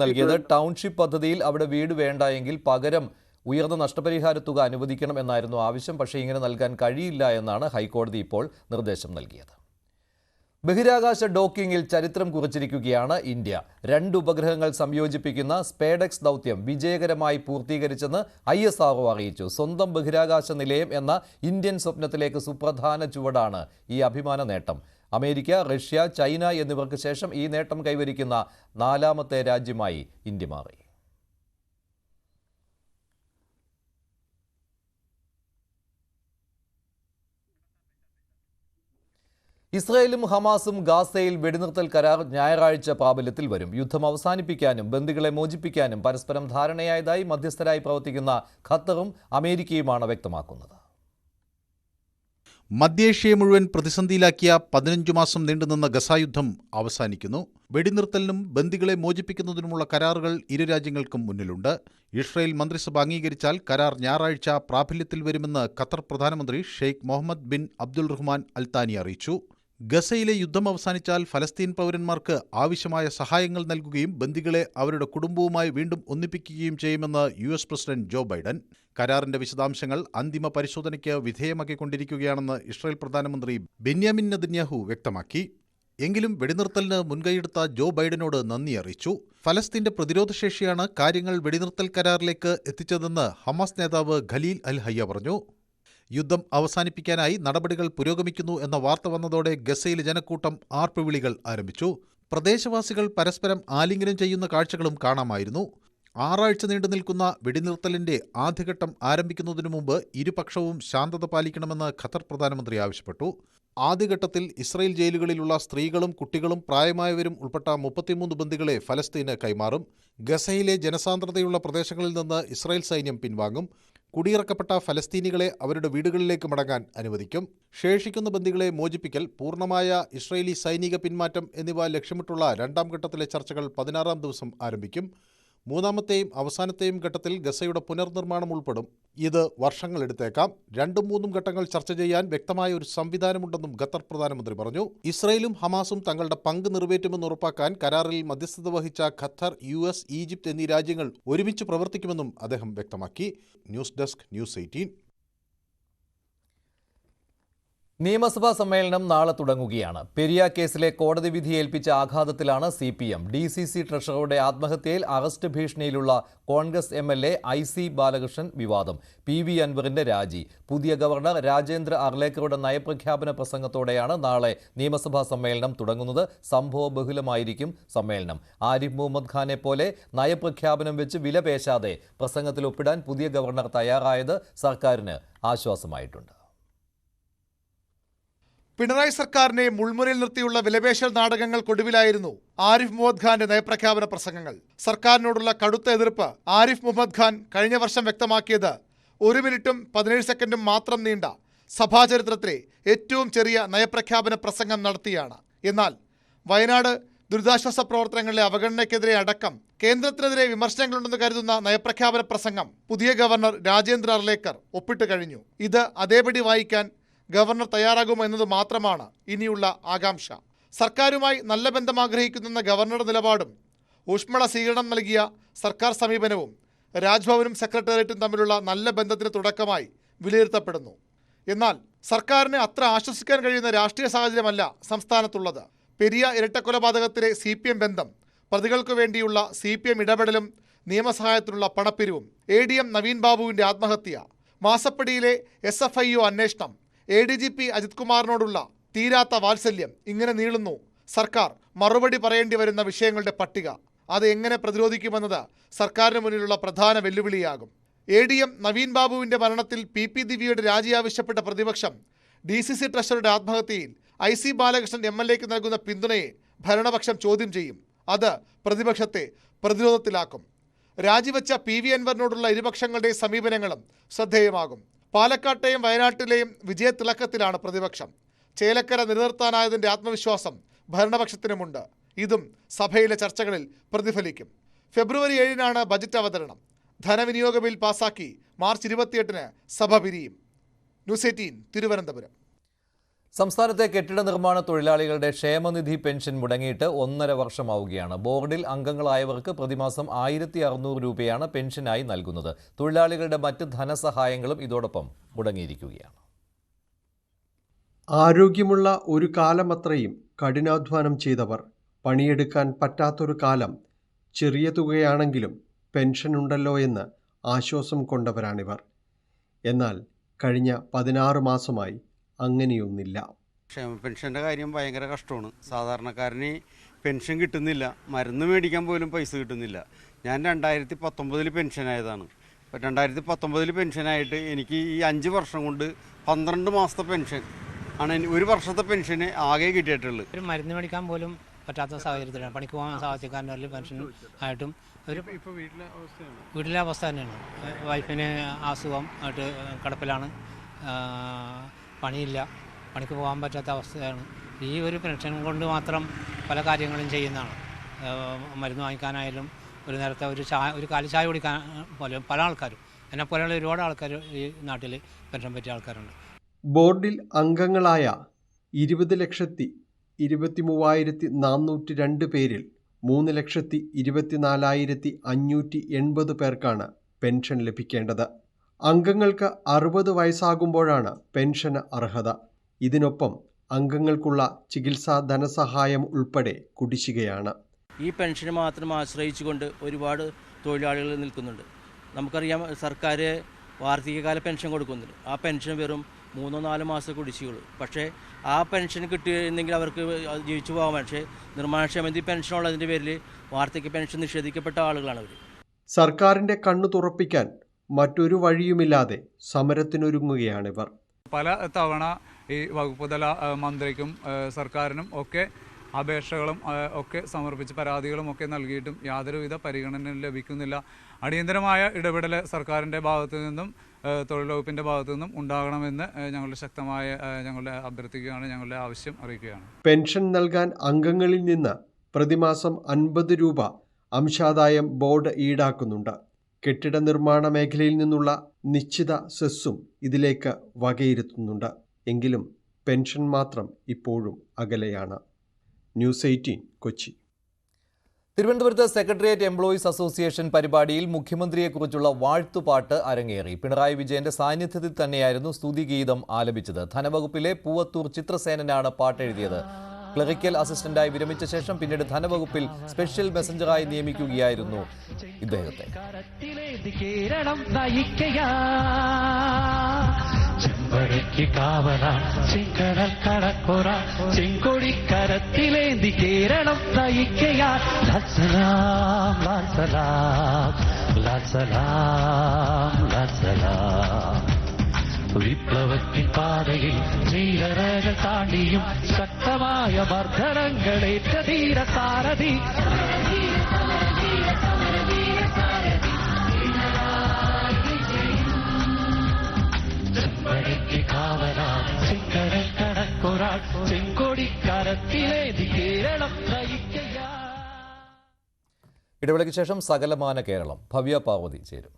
നൽകിയത് ടൗൺഷിപ്പ് പദ്ധതിയിൽ അവിടെ വീട് വേണ്ട എങ്കിൽ പകരം ഉയർന്ന നഷ്ടപരിഹാര തുക അനുവദിക്കണം എന്നായിരുന്നു ആവശ്യം. പക്ഷേ ഇങ്ങനെ നൽകാൻ കഴിയില്ല എന്നാണ് ഹൈക്കോടതി ഇപ്പോൾ നിർദ്ദേശം നൽകിയത്. ബഹിരാകാശ ഡോക്കിംഗിൽ ചരിത്രം കുറിച്ചിരിക്കുകയാണ് ഇന്ത്യ. 2 ഉപഗ്രഹങ്ങൾ സംയോജിപ്പിക്കുന്ന സ്പേഡെക്സ് ദൗത്യം വിജയകരമായി പൂർത്തീകരിച്ചെന്ന് ISRO അറിയിച്ചു. സ്വന്തം ബഹിരാകാശ നിലയം എന്ന ഇന്ത്യൻ സ്വപ്നത്തിലേക്ക് സുപ്രധാന ചുവടാണ് ഈ അഭിമാന നേട്ടം. അമേരിക്ക, റഷ്യ, ചൈന എന്നിവർക്ക് ശേഷം ഈ നേട്ടം കൈവരിക്കുന്ന 4ാമത്തെ രാജ്യമായി ഇന്ത്യ മാറി. ഇസ്രായേലും ഹമാസും ഗാസയിൽ വെടിനിർത്തൽ കരാർ ഞായറാഴ്ച പ്രാബല്യത്തിൽ വരും. യുദ്ധം അവസാനിപ്പിക്കാനും ബന്ദികളെ മോചിപ്പിക്കാനും പരസ്പരം ധാരണയായതായി മധ്യസ്ഥരായി പ്രവർത്തിക്കുന്ന ഖത്തറും അമേരിക്കയുമാണ് വ്യക്തമാക്കുന്നത്. മധ്യേഷ്യയെ മുഴുവൻ പ്രതിസന്ധിയിലാക്കിയ 15 മാസം നീണ്ടുനിന്ന ഗസായുദ്ധം അവസാനിക്കുന്നു. വെടിനിർത്തലിനും ബന്ദികളെ മോചിപ്പിക്കുന്നതിനുമുള്ള കരാറുകൾ ഇരു രാജ്യങ്ങൾക്കും മുന്നിലുണ്ട്. ഇസ്രായേൽ മന്ത്രിസഭ അംഗീകരിച്ചാൽ കരാർ ഞായറാഴ്ച പ്രാബല്യത്തിൽ വരുമെന്ന് ഖത്തർ പ്രധാനമന്ത്രി ഷെയ്ഖ് മുഹമ്മദ് ബിൻ അബ്ദുൾ റഹ്മാൻ അൽത്താനി അറിയിച്ചു. ഗസയിലെ യുദ്ധം അവസാനിച്ചാൽ ഫലസ്തീൻ പൗരന്മാർക്ക് ആവശ്യമായ സഹായങ്ങൾ നൽകുകയും ബന്ദികളെ അവരുടെ കുടുംബവുമായി വീണ്ടും ഒന്നിപ്പിക്കുകയും ചെയ്യുമെന്ന് US പ്രസിഡന്റ് ജോ ബൈഡൻ. കരാറിന്റെ വിശദാംശങ്ങൾ അന്തിമ പരിശോധനയ്ക്ക് വിധേയമാക്കിക്കൊണ്ടിരിക്കുകയാണെന്ന് ഇസ്രായേൽ പ്രധാനമന്ത്രി ബെന്യാമിൻ നെതന്യാഹു വ്യക്തമാക്കി. എങ്കിലും വെടിനിർത്തലിന് മുൻകൈയെടുത്ത ജോ ബൈഡനോട് നന്ദി അറിയിച്ചു. ഫലസ്തീന്റെ പ്രതിരോധശേഷിയാണ് കാര്യങ്ങൾ വെടിനിർത്തൽ കരാറിലേക്ക് എത്തിച്ചതെന്ന് ഹമാസ് നേതാവ് ഖലീൽ അൽ ഹയ്യ പറഞ്ഞു. യുദ്ധം അവസാനിപ്പിക്കാനായി നടപടികൾ പുരോഗമിക്കുന്നു എന്ന വാർത്ത വന്നതോടെ ഗസയിലെ ജനക്കൂട്ടം ആർപ്പുവിളികൾ ആരംഭിച്ചു. പ്രദേശവാസികൾ പരസ്പരം ആലിംഗനം ചെയ്യുന്ന കാഴ്ചകളും കാണാമായിരുന്നു. 6 ആഴ്ച നീണ്ടു നിൽക്കുന്ന വെടിനിർത്തലിന്റെ ആദ്യഘട്ടം ആരംഭിക്കുന്നതിനു മുമ്പ് ഇരുപക്ഷവും ശാന്തത പാലിക്കണമെന്ന് ഖത്തർ പ്രധാനമന്ത്രി ആവശ്യപ്പെട്ടു. ആദ്യഘട്ടത്തിൽ ഇസ്രായേൽ ജയിലുകളിലുള്ള സ്ത്രീകളും കുട്ടികളും പ്രായമായവരും ഉൾപ്പെട്ട 33 ബന്ദികളെ ഫലസ്തീന് കൈമാറും. ഗസയിലെ ജനസാന്ദ്രതയുള്ള പ്രദേശങ്ങളിൽ നിന്ന് ഇസ്രായേൽ സൈന്യം പിൻവാങ്ങും. കുടിയിറക്കപ്പെട്ട ഫലസ്തീനികളെ അവരുടെ വീടുകളിലേക്ക് മടങ്ങാൻ അനുവദിക്കും. ശേഷിക്കുന്ന ബന്ദികളെ മോചിപ്പിക്കൽ, പൂർണ്ണമായ ഇസ്രായേലി സൈനിക പിന്മാറ്റം എന്നിവ ലക്ഷ്യമിട്ടുള്ള 2ാം ഘട്ടത്തിലെ ചർച്ചകൾ 16ാം ദിവസം ആരംഭിക്കും. 3ാമത്തെയും അവസാനത്തെയും ഘട്ടത്തിൽ ഗസയുടെ പുനർനിർമ്മാണം ഉൾപ്പെടും. ഇത് വർഷങ്ങളെടുത്തേക്കാം. 2ഉം 3ഉം ഘട്ടങ്ങൾ ചർച്ച ചെയ്യാൻ വ്യക്തമായ ഒരു സംവിധാനമുണ്ടെന്നും ഖത്തർ പ്രധാനമന്ത്രി പറഞ്ഞു. ഇസ്രായേലും ഹമാസും തങ്ങളുടെ പങ്ക് നിറവേറ്റുമെന്ന് ഉറപ്പാക്കാൻ കരാറിൽ മധ്യസ്ഥത വഹിച്ച ഖത്തർ, US, ഈജിപ്ത് എന്നീ രാജ്യങ്ങൾ ഒരുമിച്ച് പ്രവർത്തിക്കുമെന്നും അദ്ദേഹം വ്യക്തമാക്കി. News desk, News 18. നിയമസഭാ സമ്മേളനം നാളെ തുടങ്ങുകയാണ്. പെരിയ കേസിലെ കോടതി വിധി ഏൽപ്പിച്ച ആഘാതത്തിലാണ് CPM. DCC ട്രഷററുടെ ആത്മഹത്യയിൽ അറസ്റ്റ് ഭീഷണിയിലുള്ള കോൺഗ്രസ് MLA IC ബാലകൃഷ്ണൻ വിവാദം. PV അൻവറിന്റെ രാജി. പുതിയ ഗവർണർ രാജേന്ദ്ര അർലേക്കറുടെ നയപ്രഖ്യാപന പ്രസംഗത്തോടെയാണ് നാളെ നിയമസഭാ സമ്മേളനം തുടങ്ങുന്നത്. സംഭവബഹുലമായിരിക്കും സമ്മേളനം. ആരിഫ് മുഹമ്മദ് ഖാനെ പോലെ നയപ്രഖ്യാപനം വെച്ച് വിലപേശാതെ പ്രസംഗത്തിൽ ഒപ്പിടാൻ പുതിയ ഗവർണർ തയ്യാറായത് സർക്കാരിന് ആശ്വാസമായിട്ടുണ്ട്. പിണറായി സർക്കാരിനെ മുൾമുനയിൽ നിർത്തിയുള്ള വിലപേശൽ നാടകങ്ങൾക്കൊടുവിലായിരുന്നു ആരിഫ് മുഹമ്മദ് ഖാന്റെ നയപ്രഖ്യാപന പ്രസംഗങ്ങൾ. സർക്കാരിനോടുള്ള കടുത്ത എതിർപ്പ് ആരിഫ് മുഹമ്മദ് ഖാൻ കഴിഞ്ഞ വർഷം വ്യക്തമാക്കിയത് 1 മിനിറ്റും 17 സെക്കൻഡും മാത്രം നീണ്ട സഭാചരിത്രത്തിലെ ഏറ്റവും ചെറിയ നയപ്രഖ്യാപന പ്രസംഗം നടത്തിയാണ്. എന്നാൽ വയനാട് ദുരിതാശ്വാസ പ്രവർത്തനങ്ങളിലെ അവഗണനയ്ക്കെതിരെ അടക്കം കേന്ദ്രത്തിനെതിരെ വിമർശനങ്ങളുണ്ടെന്ന് കരുതുന്ന നയപ്രഖ്യാപന പ്രസംഗം പുതിയ ഗവർണർ രാജേന്ദ്ര അർലേക്കർ ഒപ്പിട്ട് കഴിഞ്ഞു. ഇത് അതേപടി വായിക്കാൻ ഗവർണർ തയ്യാറാകുമോ എന്നത് മാത്രമാണ് ഇനിയുള്ള ആകാംക്ഷ. സർക്കാരുമായി നല്ല ബന്ധം ആഗ്രഹിക്കുന്ന ഗവർണറുടെ നിലപാടും ഊഷ്മള സ്വീകരണം നൽകിയ സർക്കാർ സമീപനവും രാജ്ഭവനും സെക്രട്ടേറിയറ്റും തമ്മിലുള്ള നല്ല ബന്ധത്തിന് തുടക്കമായി വിലയിരുത്തപ്പെടുന്നു. എന്നാൽ സർക്കാരിനെ അത്ര ആശ്വസിക്കാൻ കഴിയുന്ന രാഷ്ട്രീയ സാഹചര്യമല്ല സംസ്ഥാനത്തുള്ളത്. പെരിയ ഇരട്ടക്കൊലപാതകത്തിലെ CPM ബന്ധം, പ്രതികൾക്കു വേണ്ടിയുള്ള CPM ഇടപെടലും നിയമസഹായത്തിനുള്ള പണപ്പിരിവും, ADM നവീൻ ബാബുവിൻ്റെ ആത്മഹത്യ, മാസപ്പടിയിലെ SFIO അന്വേഷണം, ADGP അജിത് കുമാറിനോടുള്ള തീരാത്ത വാത്സല്യം, ഇങ്ങനെ നീളുന്നു സർക്കാർ മറുപടി പറയേണ്ടി വരുന്ന വിഷയങ്ങളുടെ പട്ടിക. അത് എങ്ങനെ പ്രതിരോധിക്കുമെന്നത് സർക്കാരിന് മുന്നിലുള്ള പ്രധാന വെല്ലുവിളിയാകും. ADM നവീൻ ബാബുവിൻ്റെ മരണത്തിൽ PP ദിവ്യയുടെ രാജി ആവശ്യപ്പെട്ട പ്രതിപക്ഷം DCC ട്രഷറുടെ ആത്മഹത്യയിൽ IC ബാലകൃഷ്ണൻ MLAക്ക് നൽകുന്ന പിന്തുണയെ ഭരണപക്ഷം ചോദ്യം ചെയ്യും. അത് പ്രതിപക്ഷത്തെ പ്രതിരോധത്തിലാക്കും. രാജിവെച്ച PV അൻവറിനോടുള്ള ഇരുപക്ഷങ്ങളുടെ സമീപനങ്ങളും ശ്രദ്ധേയമാകും. പാലക്കാട്ടെയും വയനാട്ടിലെയും വിജയത്തിളക്കത്തിലാണ് പ്രതിപക്ഷം. ചേലക്കര നിലനിർത്താനായതിൻ്റെ ആത്മവിശ്വാസം ഭരണപക്ഷത്തിനുമുണ്ട്. ഇതും സഭയിലെ ചർച്ചകളിൽ പ്രതിഫലിക്കും. ഫെബ്രുവരി 7-നാണ് ബജറ്റ് അവതരണം. ധനവിനിയോഗ ബിൽ പാസാക്കി മാർച്ച് 28-ന് സഭ പിരിയും. ന്യൂസ് 18 തിരുവനന്തപുരം. സംസ്ഥാനത്തെ കെട്ടിട നിർമ്മാണ തൊഴിലാളികളുടെ ക്ഷേമനിധി പെൻഷൻ മുടങ്ങിയിട്ട് 1.5 വർഷമാവുകയാണ്. ബോർഡിൽ അംഗങ്ങളായവർക്ക് പ്രതിമാസം 1600 രൂപയാണ് പെൻഷനായി നൽകുന്നത്. തൊഴിലാളികളുടെ മറ്റ് ധനസഹായങ്ങളും ഇതോടൊപ്പം മുടങ്ങിയിരിക്കുകയാണ്. ആരോഗ്യമുള്ള ഒരു കാലമത്രയും കഠിനാധ്വാനം ചെയ്തവർ, പണിയെടുക്കാൻ പറ്റാത്തൊരു കാലം, ചെറിയ തുകയാണെങ്കിലും പെൻഷനുണ്ടല്ലോ എന്ന് ആശ്വാസം കൊണ്ടവരാണിവർ. എന്നാൽ കഴിഞ്ഞ 16 മാസമായി അങ്ങനെയൊന്നില്ല. ക്ഷേമ പെൻഷൻ്റെ കാര്യം ഭയങ്കര കഷ്ടമാണ്. സാധാരണക്കാരന് പെൻഷൻ കിട്ടുന്നില്ല, മരുന്ന് മേടിക്കാൻ പോലും പൈസ കിട്ടുന്നില്ല. ഞാൻ 2019 പെൻഷനായതാണ്. 2019 പെൻഷനായിട്ട് എനിക്ക് ഈ 5 വർഷം കൊണ്ട് 12 മാസത്തെ പെൻഷൻ ആണ്, ഒരു വർഷത്തെ പെൻഷന് ആകെ കിട്ടിയിട്ടുള്ളത്. ഒരു മരുന്ന് മേടിക്കാൻ പോലും പറ്റാത്ത സാഹചര്യത്തിലാണ്. പണിക്ക് പോകാൻ സാഹചര്യക്കാരൻ്റെ പെൻഷൻ ആയിട്ടും ഒരു വീട്ടിലെ അവസ്ഥ തന്നെയാണ്. വൈഫിന് അസുഖം ആയിട്ട് കിടപ്പിലാണ്, പണിയില്ല, പണിക്ക് പോകാൻ പറ്റാത്ത അവസ്ഥയാണ്. ഈ ഒരു പെൻഷൻ കൊണ്ട് മാത്രം പല കാര്യങ്ങളും ചെയ്യുന്നതാണ്. മരുന്ന് വാങ്ങിക്കാനായാലും ഒരു നേരത്തെ ഒരു കാലി ചായ കുടിക്കാൻ പോലെ പല ആൾക്കാരും, എന്നെ പോലെയുള്ള ഒരുപാട് ആൾക്കാർ ഈ നാട്ടിൽ പെൻഷൻ പറ്റിയ ആൾക്കാരുണ്ട്. ബോർഡിൽ അംഗങ്ങളായ 20,23,402 പേരിൽ 3,24,580 പേർക്കാണ് പെൻഷൻ ലഭിക്കേണ്ടത്. അംഗങ്ങൾക്ക് 60 വയസ്സാകുമ്പോഴാണ് പെൻഷന് അർഹത. ഇതിനൊപ്പം അംഗങ്ങൾക്കുള്ള ചികിത്സാ ധനസഹായം ഉൾപ്പെടെ കുടിശ്ശികയാണ്. ഈ പെൻഷന് മാത്രം ആശ്രയിച്ചുകൊണ്ട് ഒരുപാട് തൊഴിലാളികൾ നിൽക്കുന്നുണ്ട്. നമുക്കറിയാം, സർക്കാർ വാർഷികകാല പെൻഷൻ കൊടുക്കുന്നുണ്ട്. ആ പെൻഷൻ വെറും 3-4 മാസം കുടിശ്ശികയുള്ളൂ. പക്ഷേ ആ പെൻഷൻ കിട്ടിയിരുന്നെങ്കിൽ അവർക്ക് ജീവിച്ചു പോകാൻ. പക്ഷേ നിർമ്മാണക്ഷേമനിധി പെൻഷൻ ഉള്ളതിൻ്റെ പേരിൽ വാർഷിക പെൻഷൻ നിഷേധിക്കപ്പെട്ട ആളുകളാണ് അവർ. സർക്കാരിൻ്റെ കണ്ണു തുറപ്പിക്കാൻ മറ്റൊരു വഴിയുമില്ലാതെ സമരത്തിനൊരുങ്ങുകയാണിവർ. പല തവണ ഈ വകുപ്പ് തല മന്ത്രിക്കും സർക്കാരിനും ഒക്കെ അപേക്ഷകളും ഒക്കെ സമർപ്പിച്ച് പരാതികളും ഒക്കെ നൽകിയിട്ടും യാതൊരുവിധ പരിഗണനയും ലഭിക്കുന്നില്ല. അടിയന്തരമായ ഇടപെടൽ സർക്കാരിൻ്റെ ഭാഗത്തു നിന്നും തൊഴിൽ വകുപ്പിൻ്റെ ഭാഗത്തു നിന്നും ഉണ്ടാകണമെന്ന് ഞങ്ങളുടെ ശക്തമായ അഭ്യർത്ഥിക്കുകയാണ്, ഞങ്ങളുടെ ആവശ്യം അറിയിക്കുകയാണ്. പെൻഷൻ നൽകാൻ അംഗങ്ങളിൽ നിന്ന് പ്രതിമാസം 50 രൂപ അംശാദായം ബോർഡ് ഈടാക്കുന്നുണ്ട്. കെട്ടിട നിർമ്മാണ മേഖലയിൽ നിന്നുള്ള നിശ്ചിത സെസ്സും ഇതിലേക്ക് വകയിരുത്തുന്നുണ്ട്. എങ്കിലും പെൻഷൻ മാത്രം ഇപ്പോഴും അകലെയാണ്. ന്യൂസ് 18 കൊച്ചി. തിരുവനന്തപുരത്ത് സെക്രട്ടേറിയറ്റ് എംപ്ലോയീസ് അസോസിയേഷൻ പരിപാടിയിൽ മുഖ്യമന്ത്രിയെക്കുറിച്ചുള്ള വാഴ്ത്തുപാട്ട് അരങ്ങേറി. പിണറായി വിജയന്റെ സാന്നിധ്യത്തിൽ തന്നെയായിരുന്നു സ്തുതിഗീതം ആലപിച്ചത്. ധനവകുപ്പിലെ പൂവത്തൂർ ചിത്രസേനനാണ് പാട്ടെഴുതിയത്. ക്ലറിക്കൽ അസിസ്റ്റന്റായി വിരമിച്ച ശേഷം പിന്നീട് ധനവകുപ്പിൽ സ്പെഷ്യൽ മെസഞ്ചറായി നിയമിക്കുകയായിരുന്നു ഇദ്ദേഹത്തെ. ചെമ്പരയ്ക്ക് കാവല ചെങ്കടൽ കടക്കൊറ ചെങ്കൊടിക്കരത്തിലേന്തി കേരളം നയിക്കയാൽ ലാൽസലാം ലാൽസലാം ലാൽസലാം ലാൽസലാം. വിപ്ലവത്തിൻ പാതയിൽ നീലരകൾ താണ്ടിയും ശക്തമായ മർദ്ദനങ്ങളേറ്റ ധീരസാരഥി ചെമ്പരയ്ക്ക് കാവല ചെങ്കടൽ കടക്കൊറ ചെങ്കൊടിക്കരത്തിലേന്തി കേരളം നയിക്കയാ. ഇടവേളയ്ക്ക് ശേഷം സകലമാന കേരളം ഭവ്യ പാർവതി ചേരും.